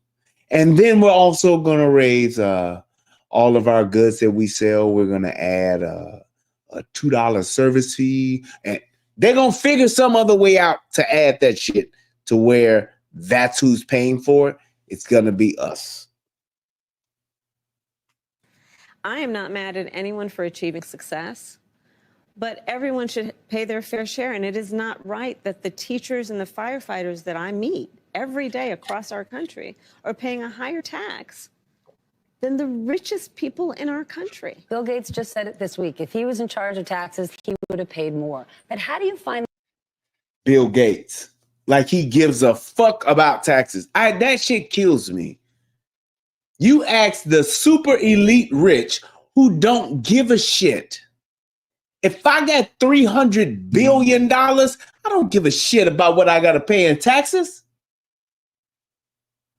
And then we're also going to raise all of our goods that we sell. We're going to add a $2 service fee. And they're going to figure some other way out to add that shit to where that's who's paying for it. It's going to be us. I am not mad at anyone for achieving success, but everyone should pay their fair share. And it is not right that the teachers and the firefighters that I meet every day across our country are paying a higher tax than the richest people in our country. Bill Gates just said it this week. If he was in charge of taxes, he would have paid more. But how do you find Bill Gates? Like he gives a fuck about taxes. That shit kills me. You ask the super elite rich who don't give a shit. If I got $300 billion, I don't give a shit about what I got to pay in taxes.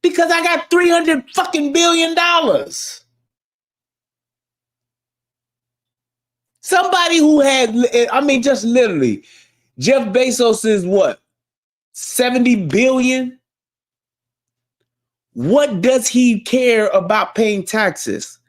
Because I got $300 fucking billion. Somebody who had, I mean, just literally, Jeff Bezos is what? 70 billion? What does he care about paying taxes?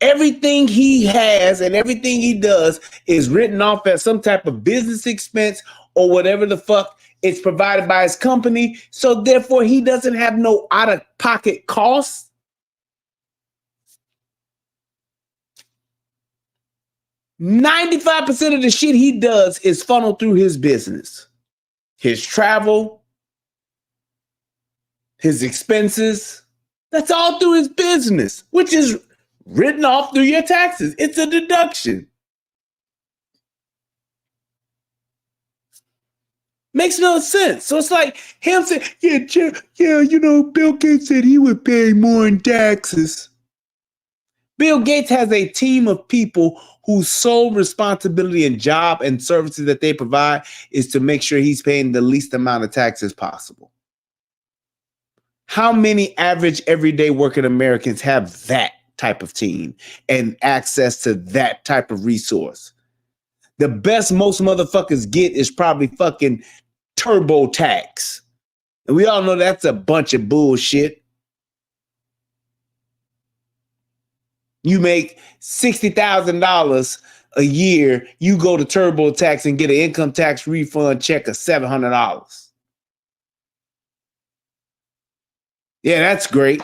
Everything he has and everything he does is written off as some type of business expense or whatever the fuck it's provided by his company. So therefore, he doesn't have no out-of-pocket costs. %95 of the shit he does is funneled through his business, his travel, his expenses. That's all through his business, which is written off through your taxes. It's a deduction. Makes no sense. So it's like him saying, yeah, you know, Bill Gates said he would pay more in taxes. Bill Gates has a team of people whose sole responsibility and job and services that they provide is to make sure he's paying the least amount of taxes possible. How many average everyday working Americans have that type of team and access to that type of resource? The best most motherfuckers get is probably fucking TurboTax. And we all know that's a bunch of bullshit. You make $60,000 a year, you go to TurboTax and get an income tax refund check of $700. Yeah, that's great.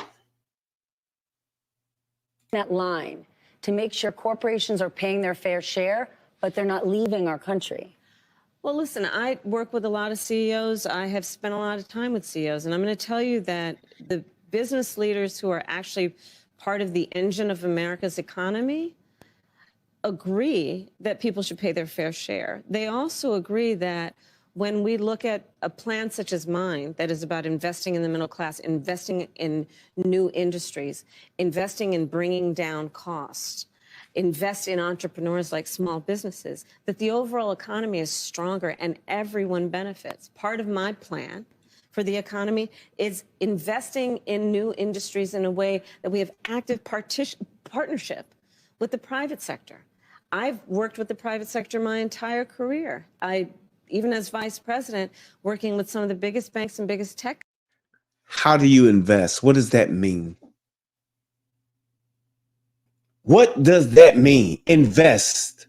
That line to make sure corporations are paying their fair share, but they're not leaving our country. Well, listen, I work with a lot of CEOs. I have spent a lot of time with CEOs, and I'm going to tell you that the business leaders who are actually part of the engine of America's economy agree that people should pay their fair share. They also agree that when we look at a plan such as mine that is about investing in the middle class, investing in new industries, investing in bringing down costs, invest in entrepreneurs like small businesses, that the overall economy is stronger and everyone benefits. Part of my plan for the economy is investing in new industries in a way that we have active partnership with the private sector. I've worked with the private sector my entire career. Even as vice president, working with some of the biggest banks and biggest tech. How do you invest? What does that mean? What does that mean? Invest.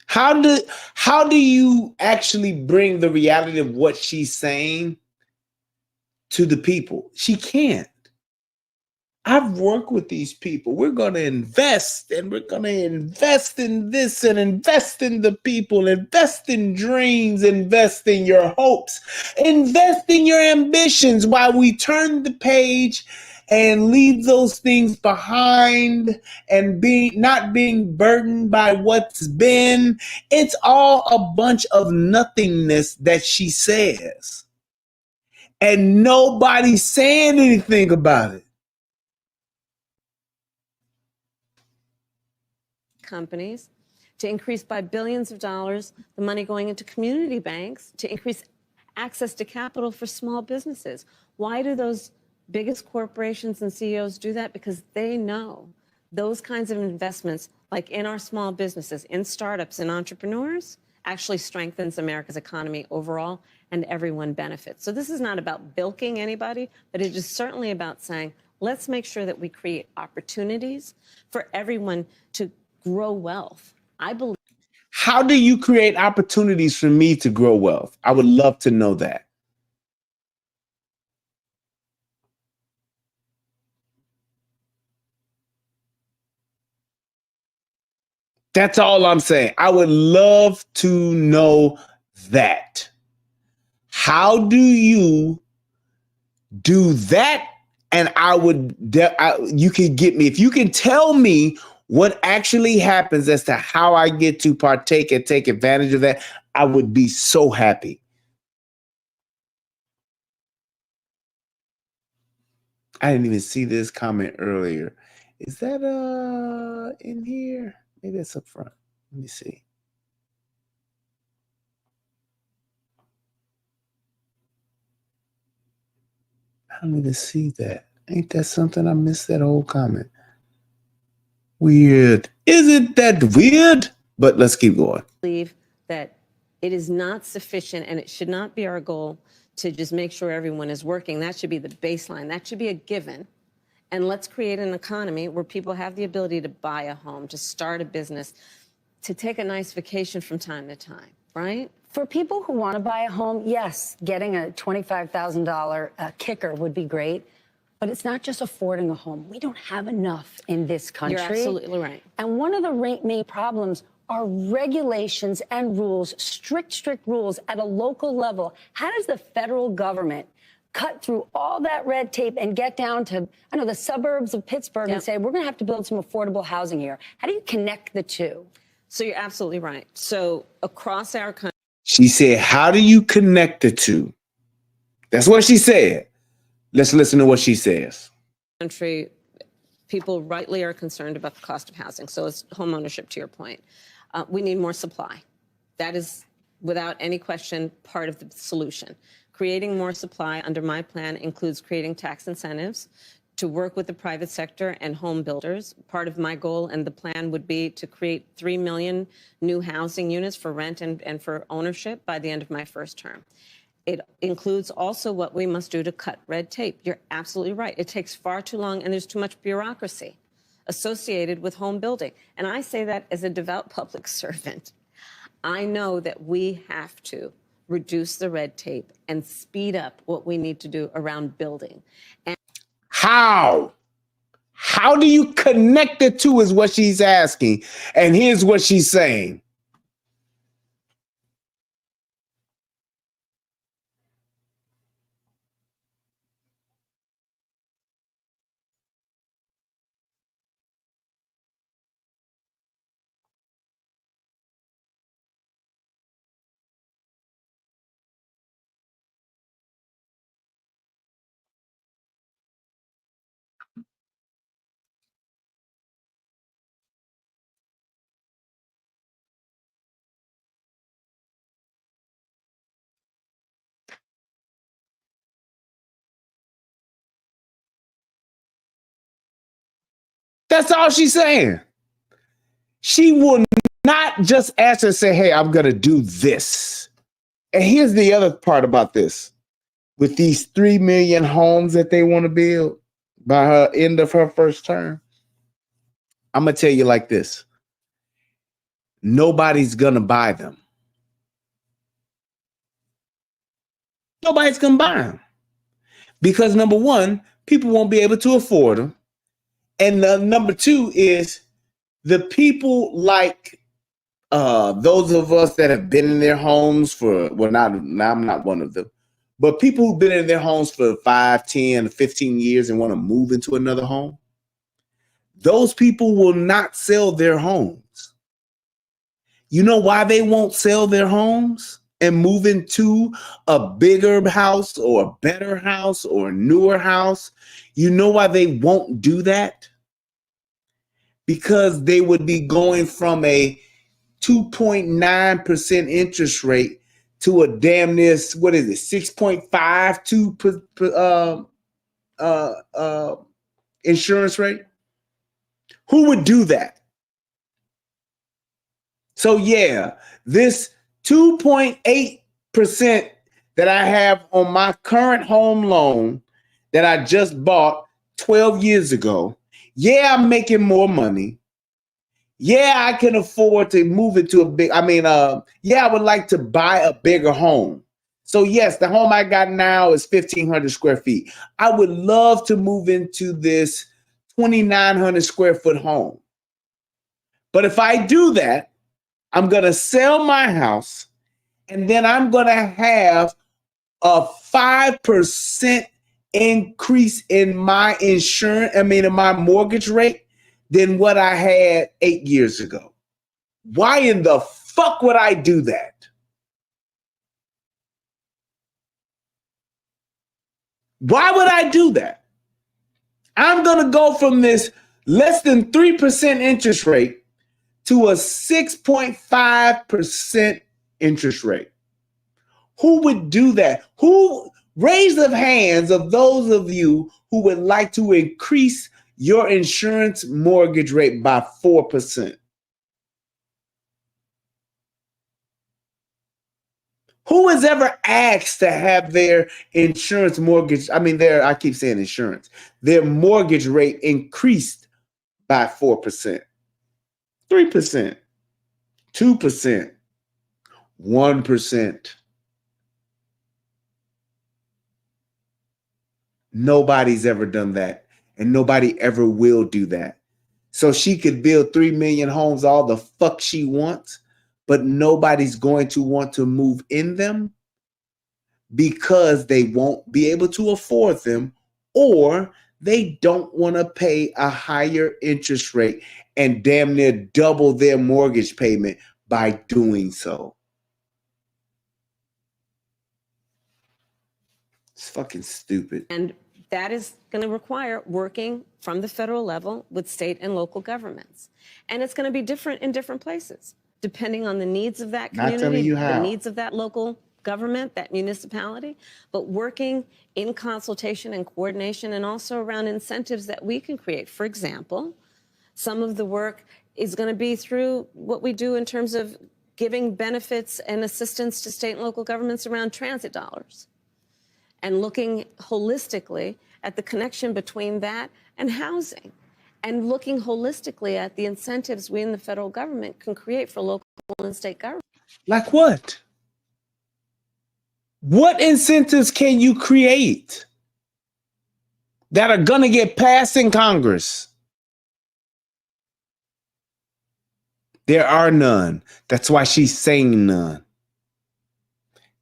How do you actually bring the reality of what she's saying to the people? She can't. I've worked with these people. We're going to invest, and we're going to invest in this and invest in the people, invest in dreams, invest in your hopes, invest in your ambitions while we turn the page and leave those things behind and not being burdened by what's been. It's all a bunch of nothingness that she says. And nobody's saying anything about it. Companies to increase by billions of dollars the money going into community banks to increase access to capital for small businesses. Why do those biggest corporations and CEOs do that? Because they know those kinds of investments, like in our small businesses, in startups and entrepreneurs, actually strengthens America's economy overall and everyone benefits. So this is not about bilking anybody, but it is certainly about saying, let's make sure that we create opportunities for everyone to grow wealth. I believe. How do you create opportunities for me to grow wealth? I would love to know that. That's all I'm saying. I would love to know that. How do you do that? And you can get me, if you can tell me what actually happens as to how I get to partake and take advantage of that, I would be so happy. I didn't even see this comment earlier. Is that in here? Maybe it's up front. Let me see. I don't even see that. Ain't that something? I missed that whole comment. Weird. Isn't that weird? But let's keep going. Believe that it is not sufficient, and it should not be our goal to just make sure everyone is working. That should be the baseline. That should be a given. And let's create an economy where people have the ability to buy a home, to start a business, to take a nice vacation from time to time, right? For people who want to buy a home, yes, getting a $25,000 kicker would be great. But it's not just affording a home. We don't have enough in this country. You're absolutely right. And one of the main problems are regulations and rules, strict rules at a local level. How does the federal government cut through all that red tape and get down to, I know, the suburbs of Pittsburgh and say, we're going to have to build some affordable housing here? How do you connect the two? So you're absolutely right. So across our country. She said, how do you connect the two? That's what she said. Let's listen to what she says. Country, people rightly are concerned about the cost of housing. So it's home ownership, to your point. We need more supply. That is, without any question, part of the solution. Creating more supply under my plan includes creating tax incentives to work with the private sector and home builders. Part of my goal and the plan would be to create 3 million new housing units for rent and for ownership by the end of my first term. It includes also what we must do to cut red tape. You're absolutely right. It takes far too long, and there's too much bureaucracy associated with home building. And I say that as a devout public servant. I know that we have to reduce the red tape and speed up what we need to do around building. And how? How do you connect the two is what she's asking. And here's what she's saying. That's all she's saying. She will not just answer and say, hey, I'm going to do this. And here's the other part about this. With these 3 million homes that they want to build by her end of her first term, I'm going to tell you like this. Nobody's going to buy them. Nobody's going to buy them. Because number one, people won't be able to afford them. And number two is the people like those of us that have been in their homes for, well, I'm not one of them, but people who've been in their homes for 5, 10, 15 years and want to move into another home, those people will not sell their homes. You know why they won't sell their homes and move into a bigger house or a better house or a newer house? You know why they won't do that? Because they would be going from a 2.9% interest rate to a damn near, what is it, 6.52 insurance rate? Who would do that? So yeah, this 2.8% that I have on my current home loan that I just bought 12 years ago, yeah, I'm making more money. Yeah, I can afford to move into yeah, I would like to buy a bigger home. So yes, the home I got now is 1,500 square feet. I would love to move into this 2,900 square foot home. But if I do that, I'm going to sell my house and then I'm going to have a 5% increase in my in my mortgage rate than what I had 8 years ago. Why in the fuck would I do that? Why would I do that? I'm going to go from this less than 3% interest rate to a 6.5% interest rate. Who would do that? Who, raise the hands of those of you who would like to increase your insurance mortgage rate by 4%. Who has ever asked to have their insurance mortgage, I keep saying insurance, their mortgage rate increased by 4%, 3%, 2%, 1%. Nobody's ever done that, and nobody ever will do that. So she could build 3 million homes all the fuck she wants, but nobody's going to want to move in them because they won't be able to afford them, or they don't want to pay a higher interest rate and damn near double their mortgage payment by doing so. It's fucking stupid. And that is going to require working from the federal level with state and local governments. And it's going to be different in different places, depending on the needs of that community, Not telling you how. the needs of that local government, that municipality, but working in consultation and coordination, and also around incentives that we can create. For example, some of the work is going to be through what we do in terms of giving benefits and assistance to state and local governments around transit dollars, and looking holistically at the connection between that and housing, and looking holistically at the incentives we in the federal government can create for local and state government. Like what? What incentives can you create that are going to get passed in Congress? There are none. That's why she's saying none.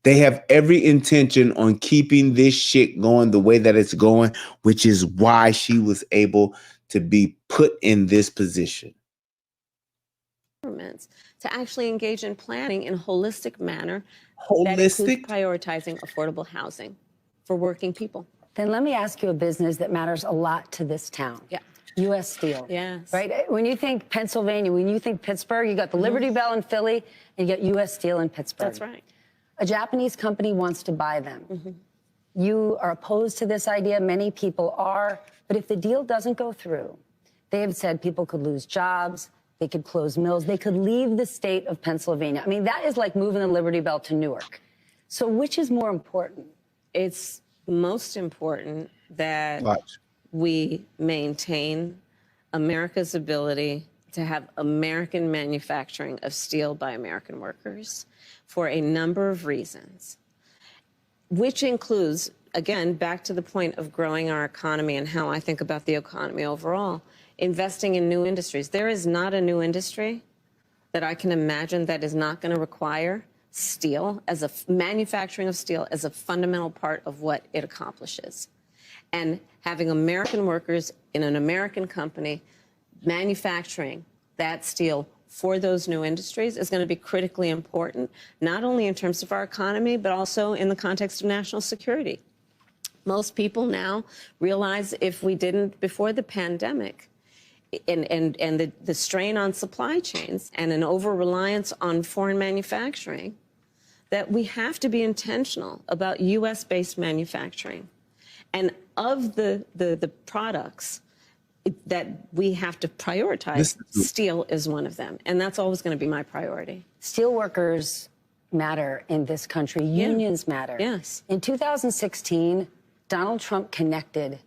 They have every intention on keeping this shit going the way that it's going, which is why she was able to be put in this position. Governments to actually engage in planning in a holistic manner Holistic? that includes prioritizing affordable housing for working people. Then let me ask you a business that matters a lot to this town. Yeah. U.S. Steel. Yes. Right? When you think Pennsylvania, when you think Pittsburgh, you got the Liberty Bell in Philly, and you got U.S. Steel in Pittsburgh. That's right. A Japanese company wants to buy them. You are opposed to this idea. Many people are. But if the deal doesn't go through, they have said people could lose jobs, they could close mills, they could leave the state of Pennsylvania. I mean, that is like moving the Liberty Bell to Newark. So which is more important? It's most important that we maintain America's ability to have American manufacturing of steel by American workers for a number of reasons, which includes, again, back to the point of growing our economy and how I think about the economy overall, investing in new industries. There is not a new industry that I can imagine that is not going to require steel as a manufacturing of steel as a fundamental part of what it accomplishes. And having American workers in an American company manufacturing that steel for those new industries is going to be critically important, not only in terms of our economy, but also in the context of national security. Most people now realize if we didn't before the pandemic, and the strain on supply chains and an over-reliance on foreign manufacturing, that we have to be intentional about U.S.-based manufacturing. And of the products that we have to prioritize, steel is one of them. And that's always going to be my priority. Steel workers matter in this country. Unions matter. Yes. In 2016, Donald Trump connected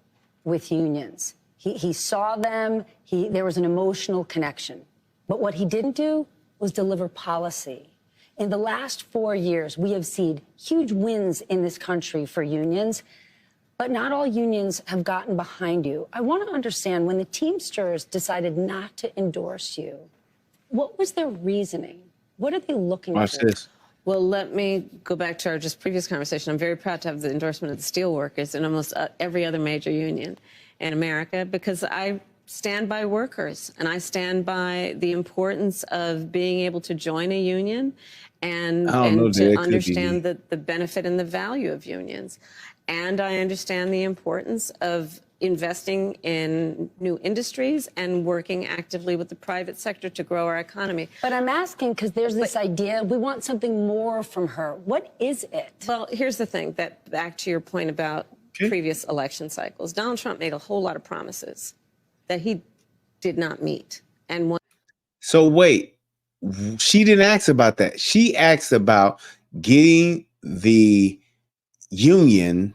with unions. He saw them. There was an emotional connection. But what he didn't do was deliver policy. In the last 4 years, we have seen huge wins in this country for unions, but not all unions have gotten behind you. I want to understand, when the Teamsters decided not to endorse you, what was their reasoning? What are they looking for? Watch this. Well, let me go back to our just previous conversation. I'm very proud to have the endorsement of the steelworkers and almost every other major union in America, because I stand by workers and I stand by the importance of being able to join a union and to understand the benefit and the value of unions. And I understand the importance of investing in new industries and working actively with the private sector to grow our economy. But I'm asking because there's this idea we want something more from her. What is it? Well, here's the thing, that back to your point about previous election cycles, Donald Trump made a whole lot of promises that he did not meet. And one. So wait, she didn't ask about that. She asked about getting the union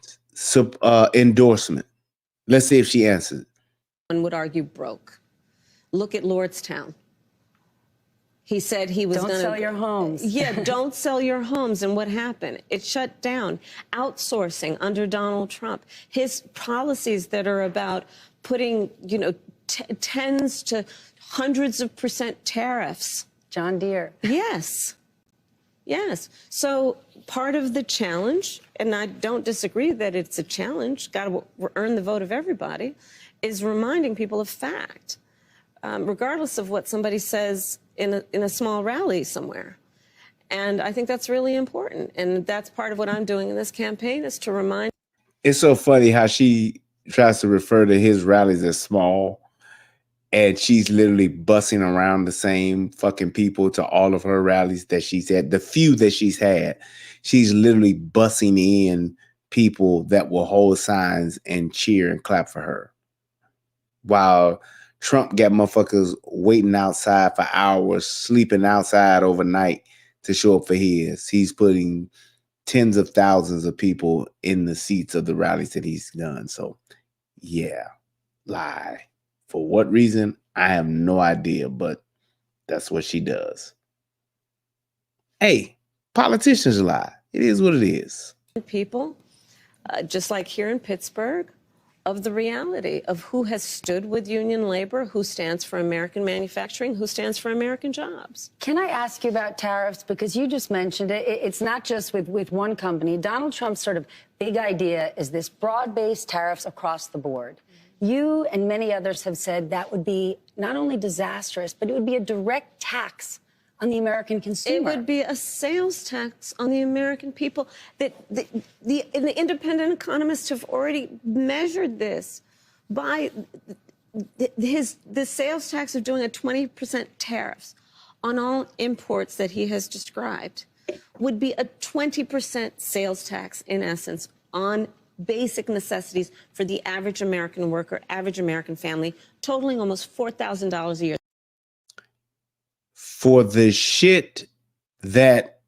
endorsement. Let's see if she answers. One would argue broke. Look at Lordstown. He said he was going to... Don't sell your homes. Yeah, don't sell your homes. And what happened? It shut down. Outsourcing under Donald Trump. His policies that are about putting, you know, tens to hundreds of % tariffs. John Deere. Yes. Yes. So part of the challenge, and I don't disagree that it's a challenge, got to earn the vote of everybody, is reminding people of fact, regardless of what somebody says in a small rally somewhere. And I think that's really important. And that's part of what I'm doing in this campaign, is to remind. It's so funny how she tries to refer to his rallies as small. And she's literally bussing around the same fucking people to all of her rallies that she's had. The few that she's had, she's literally bussing in people that will hold signs and cheer and clap for her. While Trump got motherfuckers waiting outside for hours, sleeping outside overnight to show up for his. He's putting tens of thousands of people in the seats of the rallies that he's done. So, yeah, lie. For what reason, I have no idea, but that's what she does. Hey, politicians lie. It is what it is. People, just like here in Pittsburgh, of the reality of who has stood with union labor, who stands for American manufacturing, who stands for American jobs. Can I ask you about tariffs? Because you just mentioned it. It's not just with one company. Donald Trump's sort of big idea is this broad-based tariffs across the board. You and many others have said that would be not only disastrous, but it would be a direct tax on the American consumer. It would be a sales tax on the American people. That the independent economists have already measured this by the sales tax of doing a 20% tariffs on all imports that he has described would be a 20% sales tax, in essence, on basic necessities for the average American worker, average American family, totaling almost $4,000 a year. For the shit that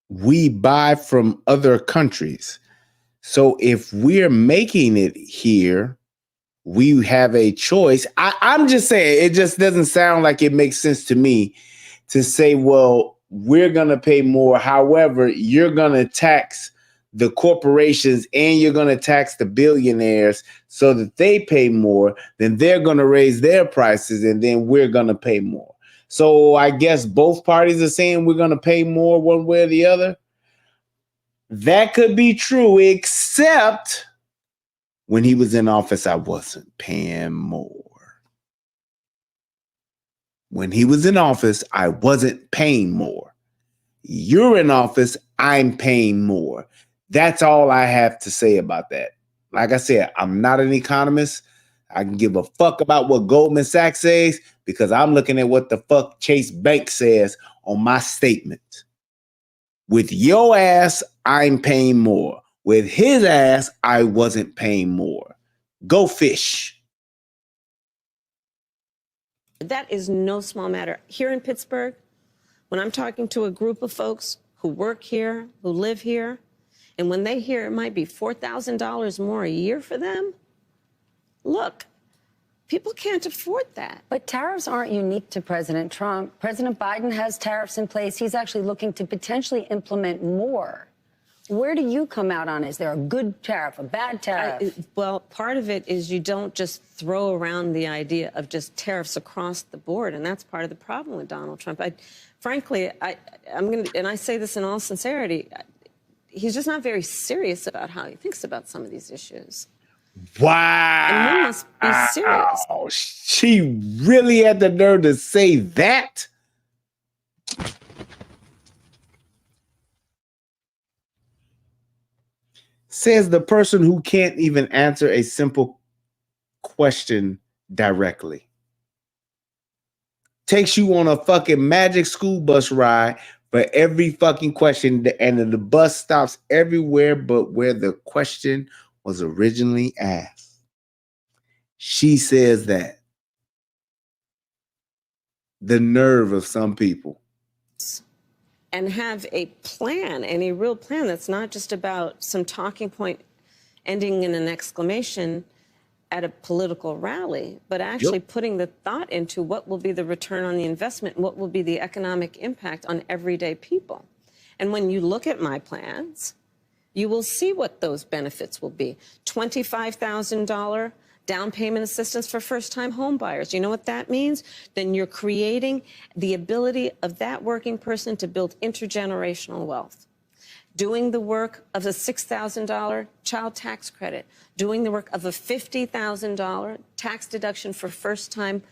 we buy from other countries. So if we're making it here, we have a choice. I'm just saying, it just doesn't sound like it makes sense to me to say, well, we're going to pay more. However, you're going to tax the corporations and you're going to tax the billionaires so that they pay more, then they're going to raise their prices and then we're going to pay more. So I guess both parties are saying we're going to pay more one way or the other. That could be true, except when he was in office, I wasn't paying more. When he was in office, I wasn't paying more. You're in office, I'm paying more. That's all I have to say about that. Like I said, I'm not an economist. I can give a fuck about what Goldman Sachs says because I'm looking at what the fuck Chase Bank says on my statement. With your ass, I'm paying more. With his ass, I wasn't paying more. Go fish. That is no small matter. Here in Pittsburgh, when I'm talking to a group of folks who work here, who live here, and when they hear it might be $4,000 more a year for them, look, people can't afford that. But tariffs aren't unique to President Trump. President Biden has tariffs in place. He's actually looking to potentially implement more. Where do you come out on? Is there a good tariff, a bad tariff? Well, part of it is you don't just throw around the idea of just tariffs across the board, and that's part of the problem with Donald Trump. Frankly, I'm going to, and I say this in all sincerity, he's just not very serious about how he thinks about some of these issues. Wow. And he must be serious. She really had the nerve to say that? Says the person who can't even answer a simple question directly. Takes you on a fucking magic school bus ride for every fucking question, and the bus stops everywhere but where the question was originally asked. She says that. The nerve of some people. And have a plan, and a real plan that's not just about some talking point ending in an exclamation at a political rally, but actually putting the thought into what will be the return on the investment and what will be the economic impact on everyday people. And when you look at my plans, you will see what those benefits will be. $25,000 down payment assistance for first-time home buyers. You know what that means? Then you're creating the ability of that working person to build intergenerational wealth. Doing the work of a $6,000 child tax credit, doing the work of a $50,000 tax deduction for first-time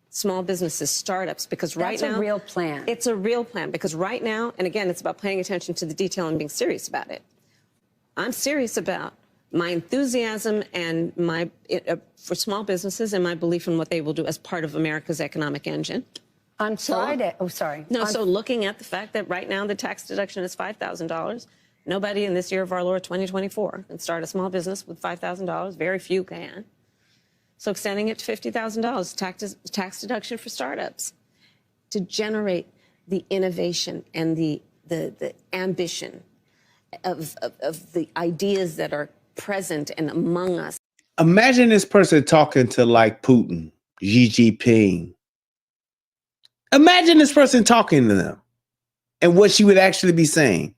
small businesses, startups, because right now— That's a real plan. It's a real plan, because right now, and again, it's about paying attention to the detail and being serious about it. I'm serious about my enthusiasm and my for small businesses and my belief in what they will do as part of America's economic engine. On Friday, So looking at the fact that right now the tax deduction is $5,000, nobody in this year of our Lord 2024 can start a small business with $5,000. Very few can. So extending it to $50,000 tax deduction for startups to generate the innovation and the ambition of the ideas that are present and among us. Imagine this person talking to like Putin, Xi Jinping. Imagine this person talking to them and what she would actually be saying.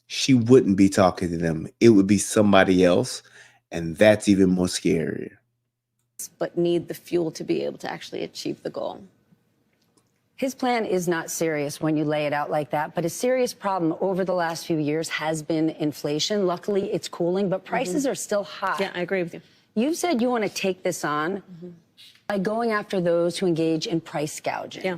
She wouldn't be talking to them. It would be somebody else, and that's even more scarier. But need the fuel to be able to actually achieve the goal. His plan is not serious when you lay it out like that, but a serious problem over the last few years has been inflation. Luckily, it's cooling, but prices are still high. Yeah, I agree with you. You've said you want to take this on by going after those who engage in price gouging. Yeah.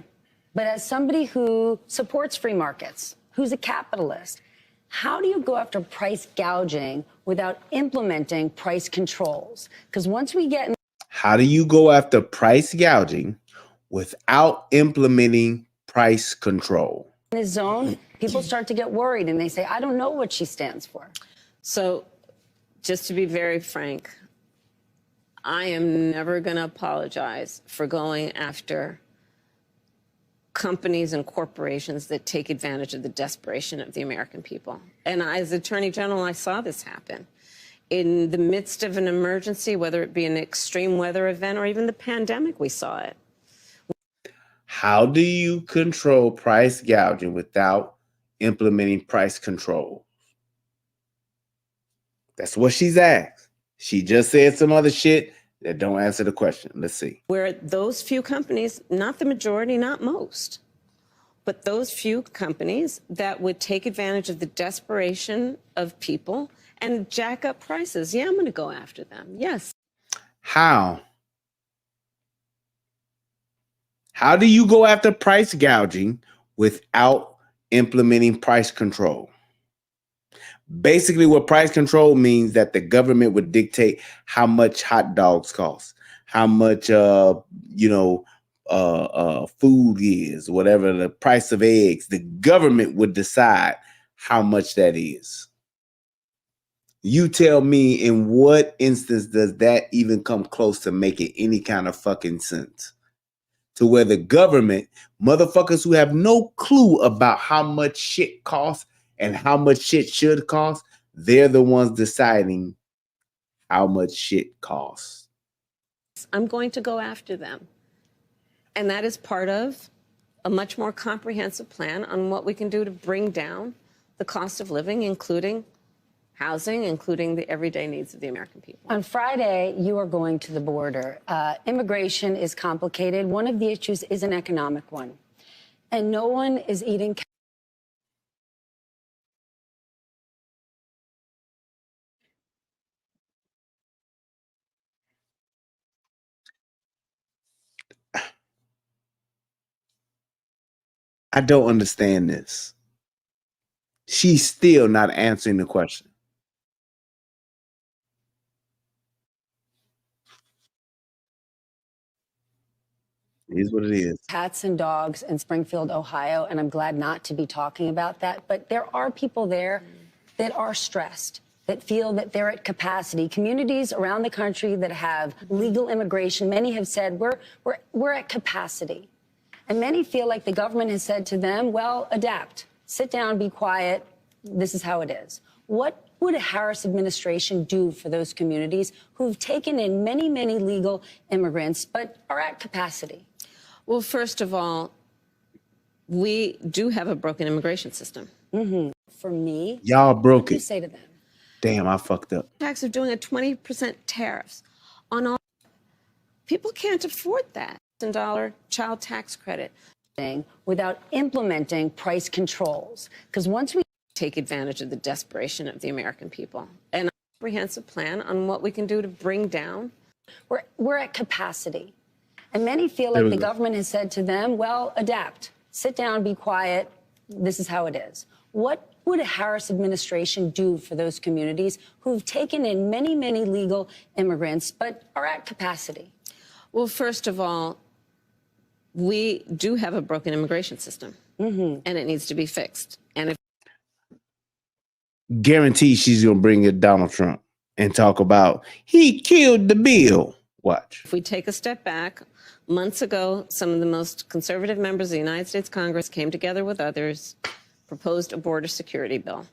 But as somebody who supports free markets, who's a capitalist, how do you go after price gouging without implementing price controls? Because once we get— How do you go after price gouging without implementing price control? in this zone, people start to get worried and they say, I don't know what she stands for. So just to be very frank, I am never going to apologize for going after companies and corporations that take advantage of the desperation of the American people. And as Attorney General, I saw this happen. In the midst of an emergency, whether it be an extreme weather event or even the pandemic, we saw it. How do you control price gouging without implementing price control? That's what she's asked. She just said some other shit that don't answer the question. Let's see. Where those few companies, not the majority, not most, but those few companies that would take advantage of the desperation of people and jack up prices. Yeah, I'm going to go after them. Yes. How? How do you go after price gouging without implementing price control? Basically, what price control means that the government would dictate how much hot dogs cost, how much food is, whatever the price of eggs. The government would decide how much that is. You tell me, in what instance does that even come close to making any kind of fucking sense? To where the government, motherfuckers who have no clue about how much shit costs and how much shit should cost, they're the ones deciding how much shit costs. I'm going to go after them. And that is part of a much more comprehensive plan on what we can do to bring down the cost of living, including housing, including the everyday needs of the American people. On Friday, you are going to the border. Immigration is complicated. One of the issues is an economic one. And no one is eating. I don't understand this. She's still not answering the question. Here's what it is. Cats and dogs in Springfield, Ohio, and I'm glad not to be talking about that. But there are people there that are stressed, that feel that they're at capacity. Communities around the country that have legal immigration, many have said we're at capacity. And many feel like the government has said to them, well, adapt, sit down, be quiet. This is how it is. What would a Harris administration do for those communities who've taken in many, many legal immigrants but are at capacity? Well, first of all, we do have a broken immigration system. For me, Y'all broke what do you it. say to them? Damn, I fucked up. Tax of doing a 20% tariffs on all. People can't afford that. $1,000 child tax credit. Without implementing price controls. Because once we Take advantage of the desperation of the American people. And a comprehensive plan on what we can do to bring down. we're at capacity. And many feel There like we the go. government has said to them, well, adapt, sit down, be quiet. This is how it is. What would a Harris administration do for those communities who've taken in many, many legal immigrants but are at capacity? Well, first of all, we do have a broken immigration system, and it needs to be fixed. And if Guarantee she's gonna bring in Donald Trump and talk about he killed the bill. Watch. we take a step back, months ago, some of the most conservative members of the United States Congress came together with others, proposed a border security bill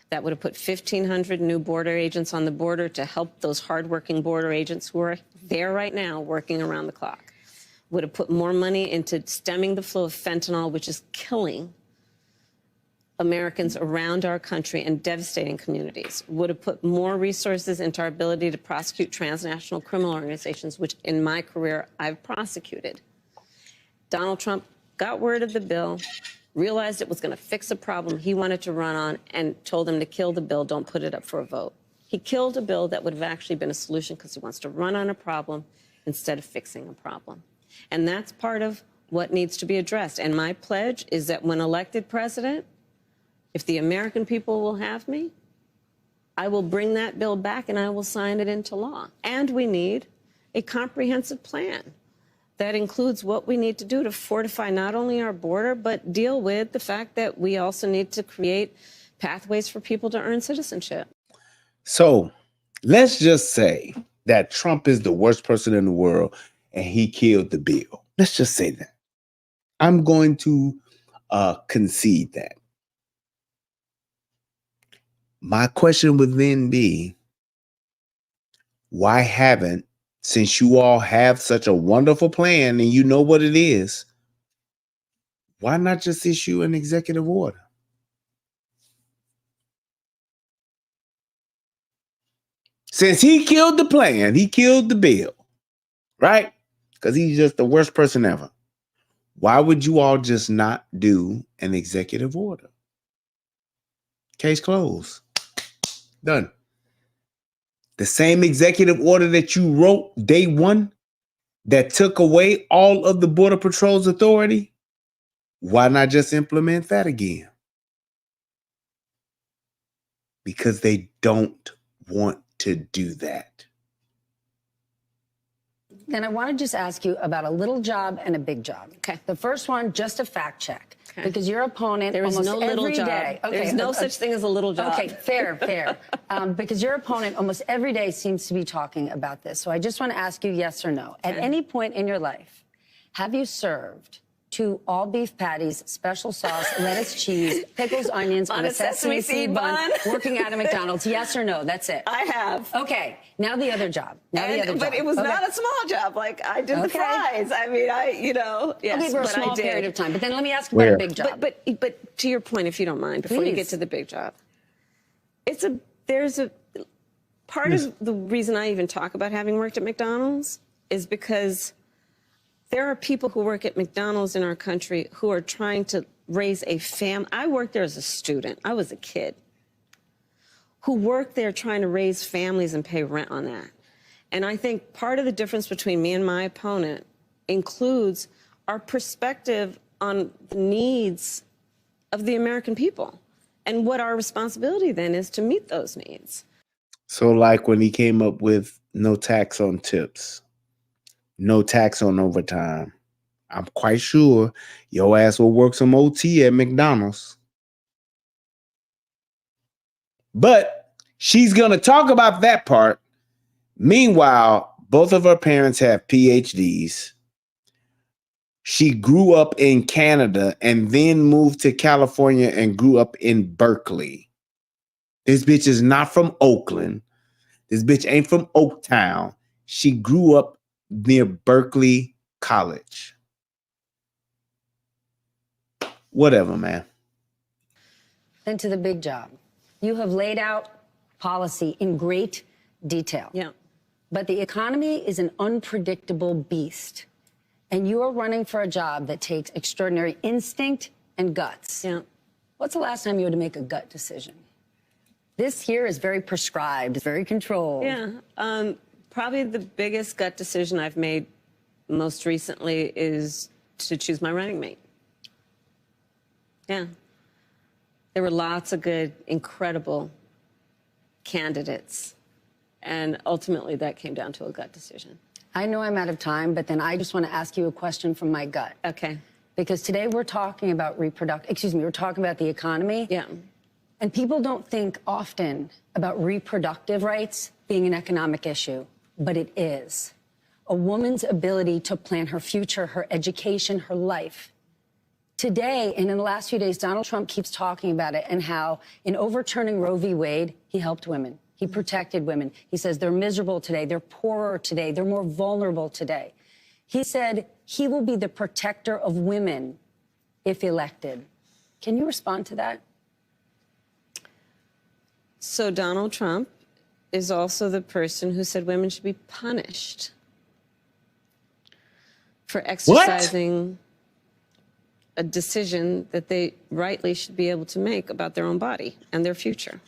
that would have put 1,500 new border agents on the border to help those hardworking border agents who are there right now working around the clock. Would have put more money into stemming the flow of fentanyl, which is killing Americans around our country and devastating communities. Would have put more resources into our ability to prosecute transnational criminal organizations, which in my career I've prosecuted. Donald Trump got word of the bill, realized it was going to fix a problem he wanted to run on, and told them to kill the bill, don't put it up for a vote. He killed a bill that would have actually been a solution because he wants to run on a problem instead of fixing a problem. And that's part of what needs to be addressed. And my pledge is that when elected president, if the American people will have me, I will bring that bill back and I will sign it into law. And we need a comprehensive plan that includes what we need to do to fortify not only our border, but deal with the fact that we also need to create pathways for people to earn citizenship. So let's just say that Trump is the worst person in the world and he killed the bill. Let's just say that. I'm going to concede that. My question would then be, why haven't, since you all have such a wonderful plan and you know what it is, why not just issue an executive order? Since he killed the plan, he killed the bill, right? Because he's just the worst person ever. Why would you all just not do an executive order? Case closed. Done. The same executive order that you wrote day one that took away all of the Border Patrol's authority, why not just implement that again? Because they don't want to do that. Then I want to just ask you about a little job and a big job. Okay. The first one, just a fact check. Okay. Because your opponent There is almost no little every job. day. There's no such thing as a little job. Okay, fair. Because your opponent almost every day seems to be talking about this. So I just want to ask you yes or no. At any point in your life, have you served 2 all-beef patties, special sauce, lettuce, cheese, pickles, onions on a sesame seed bun, working at a McDonald's? Yes or no? That's it. I have. Okay, now the other job. But it was not a small job. Like, I did the fries. I mean, yes. Okay, for a but I small did. period of time. But then let me ask you about a big job. But to your point, if you don't mind, before you Please. get to the big job, there's a part of the reason I even talk about having worked at McDonald's is because there are people who work at McDonald's in our country who are trying to raise a family. I worked there as a student. I was a kid who worked there trying to raise families and pay rent on that. And I think part of the difference between me and my opponent includes our perspective on the needs of the American people and what our responsibility then is to meet those needs. So like when he came up with no tax on tips, no tax on overtime, I'm quite sure your ass will work some OT at McDonald's. But she's going to talk about that part. Meanwhile, both of her parents have PhDs. She grew up in Canada and then moved to California and grew up in Berkeley. This bitch is not from Oakland. This bitch ain't from Oaktown. She grew up near Berkeley College. Whatever, man. Then to the big job. You have laid out policy in great detail. Yeah. But the economy is an unpredictable beast. And you are running for a job that takes extraordinary instinct and guts. Yeah. What's the last time you had to make a gut decision? This here is very prescribed, very controlled. Yeah. Probably the biggest gut decision I've made most recently is to choose my running mate. Yeah. There were lots of good, incredible candidates. And ultimately, that came down to a gut decision. I know I'm out of time, but then I just want to ask you a question from my gut. Okay. Because today we're talking about we're talking about the economy. Yeah. And people don't think often about reproductive rights being an economic issue, but it is. A woman's ability to plan her future, her education, her life. Today, and in the last few days, Donald Trump keeps talking about it and how in overturning Roe v. Wade, he helped women. He protected women. He says they're miserable today. They're poorer today. They're more vulnerable today. He said he will be the protector of women if elected. Can you respond to that? So Donald Trump is also the person who said women should be punished for exercising a decision that they rightly should be able to make about their own body and their future.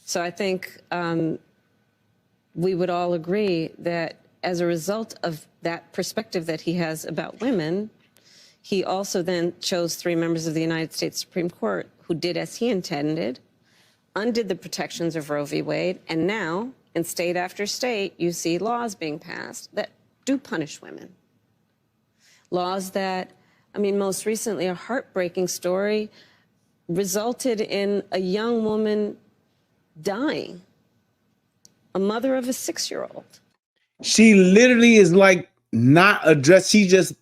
So I think we would all agree that as a result of that perspective that he has about women, he also then chose 3 members of the United States Supreme Court who did as he intended, undid the protections of Roe v. Wade, and now in state after state, you see laws being passed that do punish women. Laws that, I mean, most recently, a heartbreaking story resulted in a young woman dying, a mother of a 6-year-old. She literally is like not addressed. This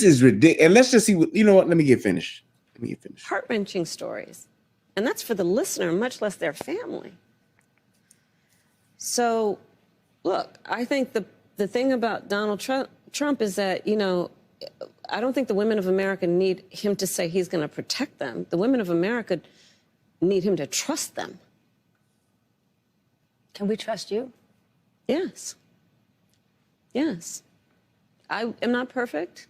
is ridiculous. And let's just see what, you know what? Let me get finished. Heart-wrenching stories. And that's for the listener, much less their family. So, look, I think the thing about Donald Trump is that, you know, I don't think the women of America need him to say he's going to protect them. The women of America need him to trust them. Can we trust you? Yes. Yes. I am not perfect,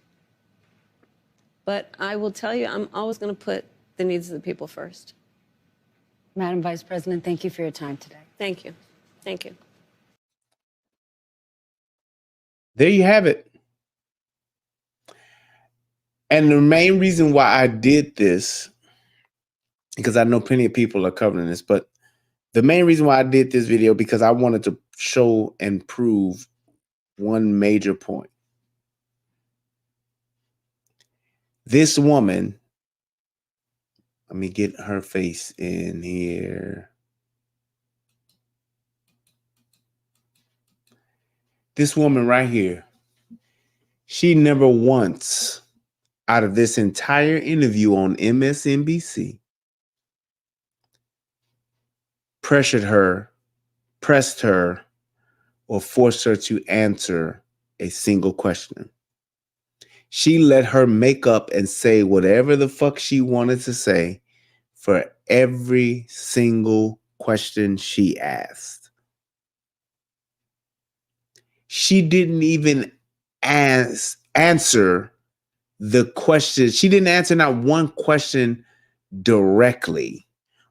but I will tell you, I'm always going to put the needs of the people first. Madam Vice President, thank you for your time today. Thank you. Thank you. There you have it. And the main reason why I did this, because I know plenty of people are covering this, but the main reason why I did this video, because I wanted to show and prove one major point. This woman, let me get her face in here. This woman right here, she never once, out of this entire interview on MSNBC, pressured her, pressed her, or forced her to answer a single question. She let her make up and say whatever the fuck she wanted to say for every single question she asked. She didn't even answer the question. She didn't answer not one question directly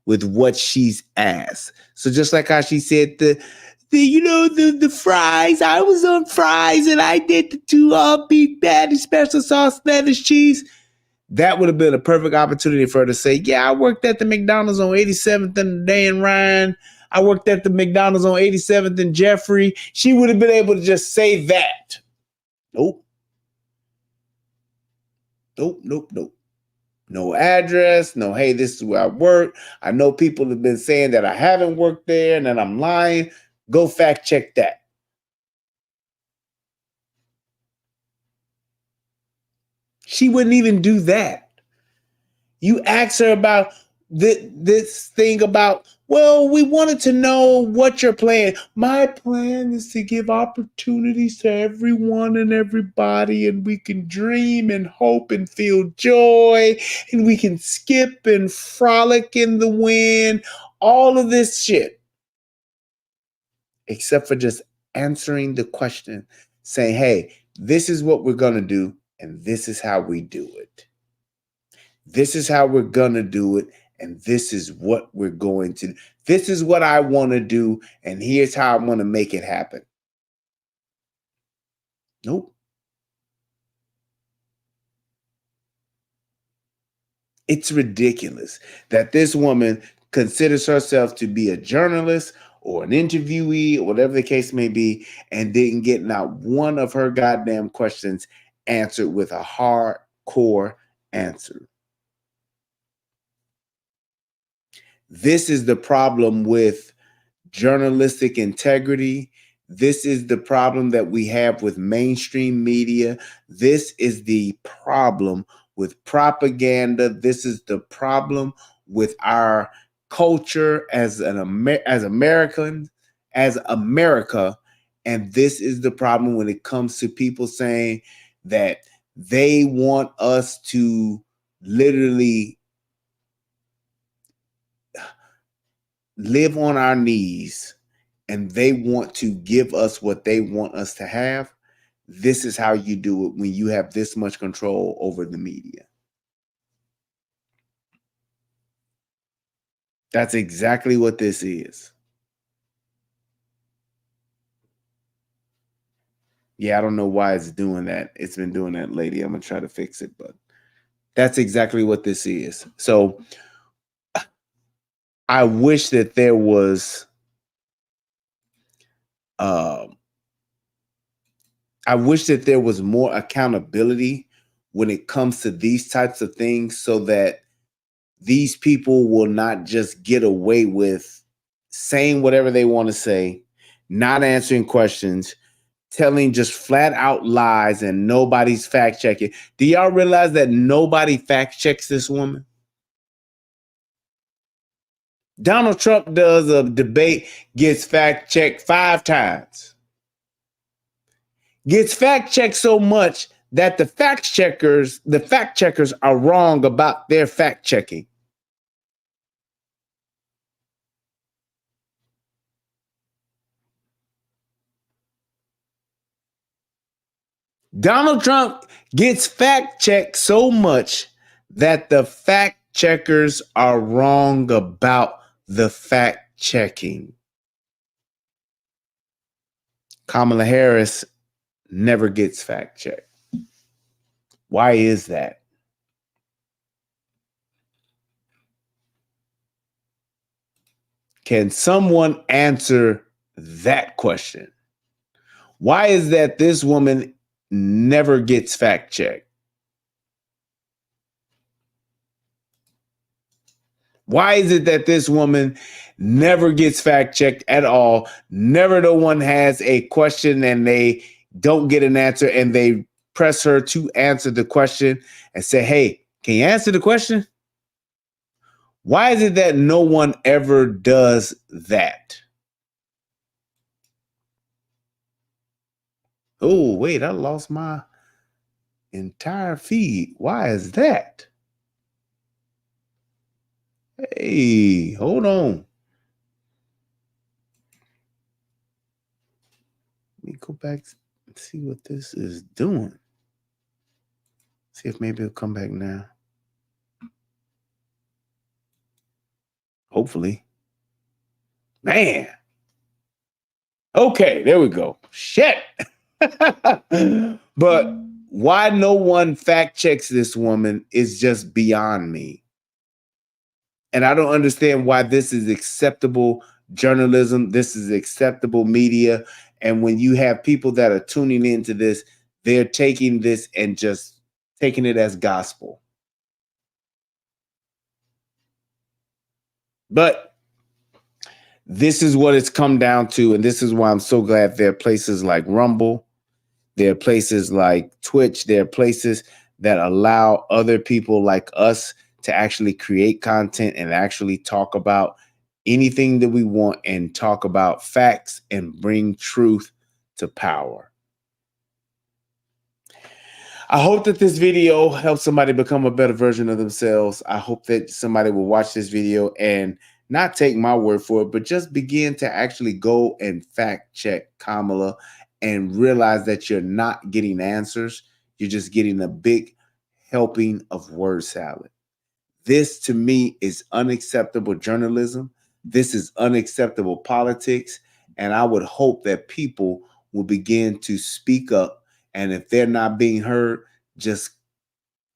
with what she's asked. So just like how she said the fries, I was on fries and I did the 2 all beef patty, special sauce, lettuce, cheese. That would have been a perfect opportunity for her to say, yeah, I worked at the McDonald's on 87th and Dan Ryan. I worked at the McDonald's on 87th and Jeffrey. She would have been able to just say that. Nope. Nope, nope, nope. No address, no, hey, this is where I work. I know people have been saying that I haven't worked there and that I'm lying. Go fact check that. She wouldn't even do that. You ask her about this thing about, well, we wanted to know what your plan. My plan is to give opportunities to everyone and everybody, and we can dream and hope and feel joy, and we can skip and frolic in the wind, all of this shit. Except for just answering the question, saying, hey, this is what we're going to do, and this is how we do it. This is how we're going to do it, and this is what we're going to do. This is what I want to do, and here's how I'm going to make it happen. Nope. It's ridiculous that this woman considers herself to be a journalist or an interviewee or whatever the case may be, and didn't get not one of her goddamn questions answered with a hardcore answer. This is the problem with journalistic integrity. This is the problem that we have with mainstream media. This is the problem with propaganda. This is the problem with our culture as American, as America. And this is the problem when it comes to people saying that they want us to literally live on our knees, and they want to give us what they want us to have. This is how you do it when you have this much control over the media. That's exactly what this is. Yeah, I don't know why it's doing that. It's been doing that lately. I'm going to try to fix it, but that's exactly what this is. So I wish that there was more accountability when it comes to these types of things, so that these people will not just get away with saying whatever they want to say, not answering questions, telling just flat out lies, and nobody's fact checking. Do y'all realize that nobody fact checks this woman? Donald Trump does a debate, gets fact checked 5 times. Gets fact checked so much that the fact checkers are wrong about their fact checking. Donald Trump gets fact checked so much that the fact checkers are wrong about the fact checking. Kamala Harris never gets fact checked. Why is that? Can someone answer that question? Why is that this woman never gets fact checked? Why is it that this woman never gets fact checked at all? Never no one has a question and they don't get an answer, and they press her to answer the question and say, hey, can you answer the question? Why is it that no one ever does that? Oh, wait, I lost my entire feed. Why is that? Hey, hold on. Let me go back and see what this is doing. See if maybe it'll come back now. Hopefully. Man. Okay, there we go. Shit. But why no one fact checks this woman is just beyond me. And I don't understand why this is acceptable journalism. This is acceptable media. And when you have people that are tuning into this, they're taking this and just taking it as gospel. But this is what it's come down to, and this is why I'm so glad there are places like Rumble, there are places like Twitch, there are places that allow other people like us to actually create content and actually talk about anything that we want and talk about facts and bring truth to power. I hope that this video helps somebody become a better version of themselves. I hope that somebody will watch this video and not take my word for it, but just begin to actually go and fact check Kamala and realize that you're not getting answers. You're just getting a big helping of word salad. This, to me, is unacceptable journalism. This is unacceptable politics. And I would hope that people will begin to speak up. And if they're not being heard, just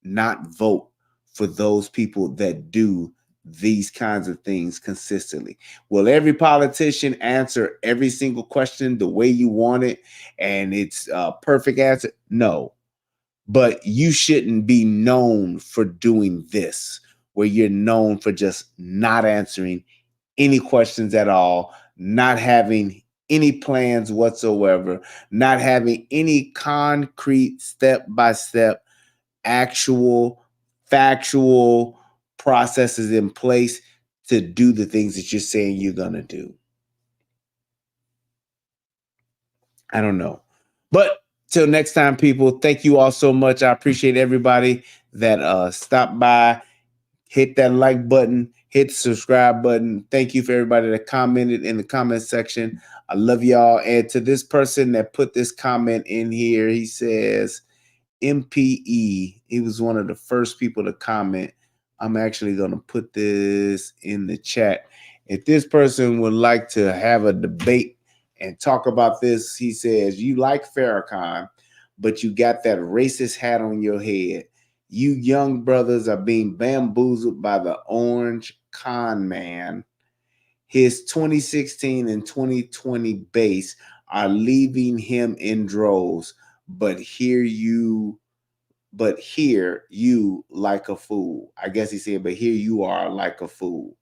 not vote for those people that do these kinds of things consistently. Will every politician answer every single question the way you want it and it's a perfect answer? No. But you shouldn't be known for doing this, where you're known for just not answering any questions at all, not having any plans whatsoever, not having any concrete step-by-step, actual, factual processes in place to do the things that you're saying you're going to do. I don't know. But till next time, people, thank you all so much. I appreciate everybody that stopped by. Hit that like button, hit the subscribe button. Thank you for everybody that commented in the comment section. I love y'all. And to this person that put this comment in here, he says, MPE. He was one of the first people to comment. I'm actually going to put this in the chat. If this person would like to have a debate and talk about this, he says, you like Farrakhan, but you got that racist hat on your head. You young brothers are being bamboozled by the orange con man. His 2016 and 2020 base are leaving him in droves, but here you like a fool. I guess he said, but here you are like a fool.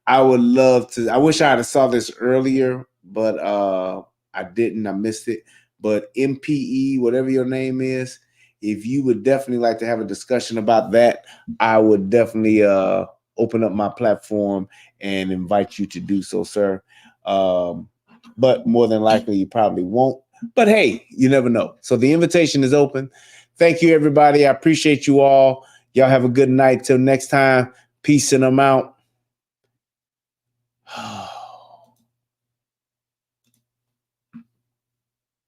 I would love to. I wish I had saw this earlier, but I didn't. I missed it. But MPE, whatever your name is, if you would definitely like to have a discussion about that, I would definitely open up my platform and invite you to do so, sir. But more than likely, you probably won't. But hey, you never know. So the invitation is open. Thank you, everybody. I appreciate you all. Y'all have a good night. Till next time. Peace and I'm out.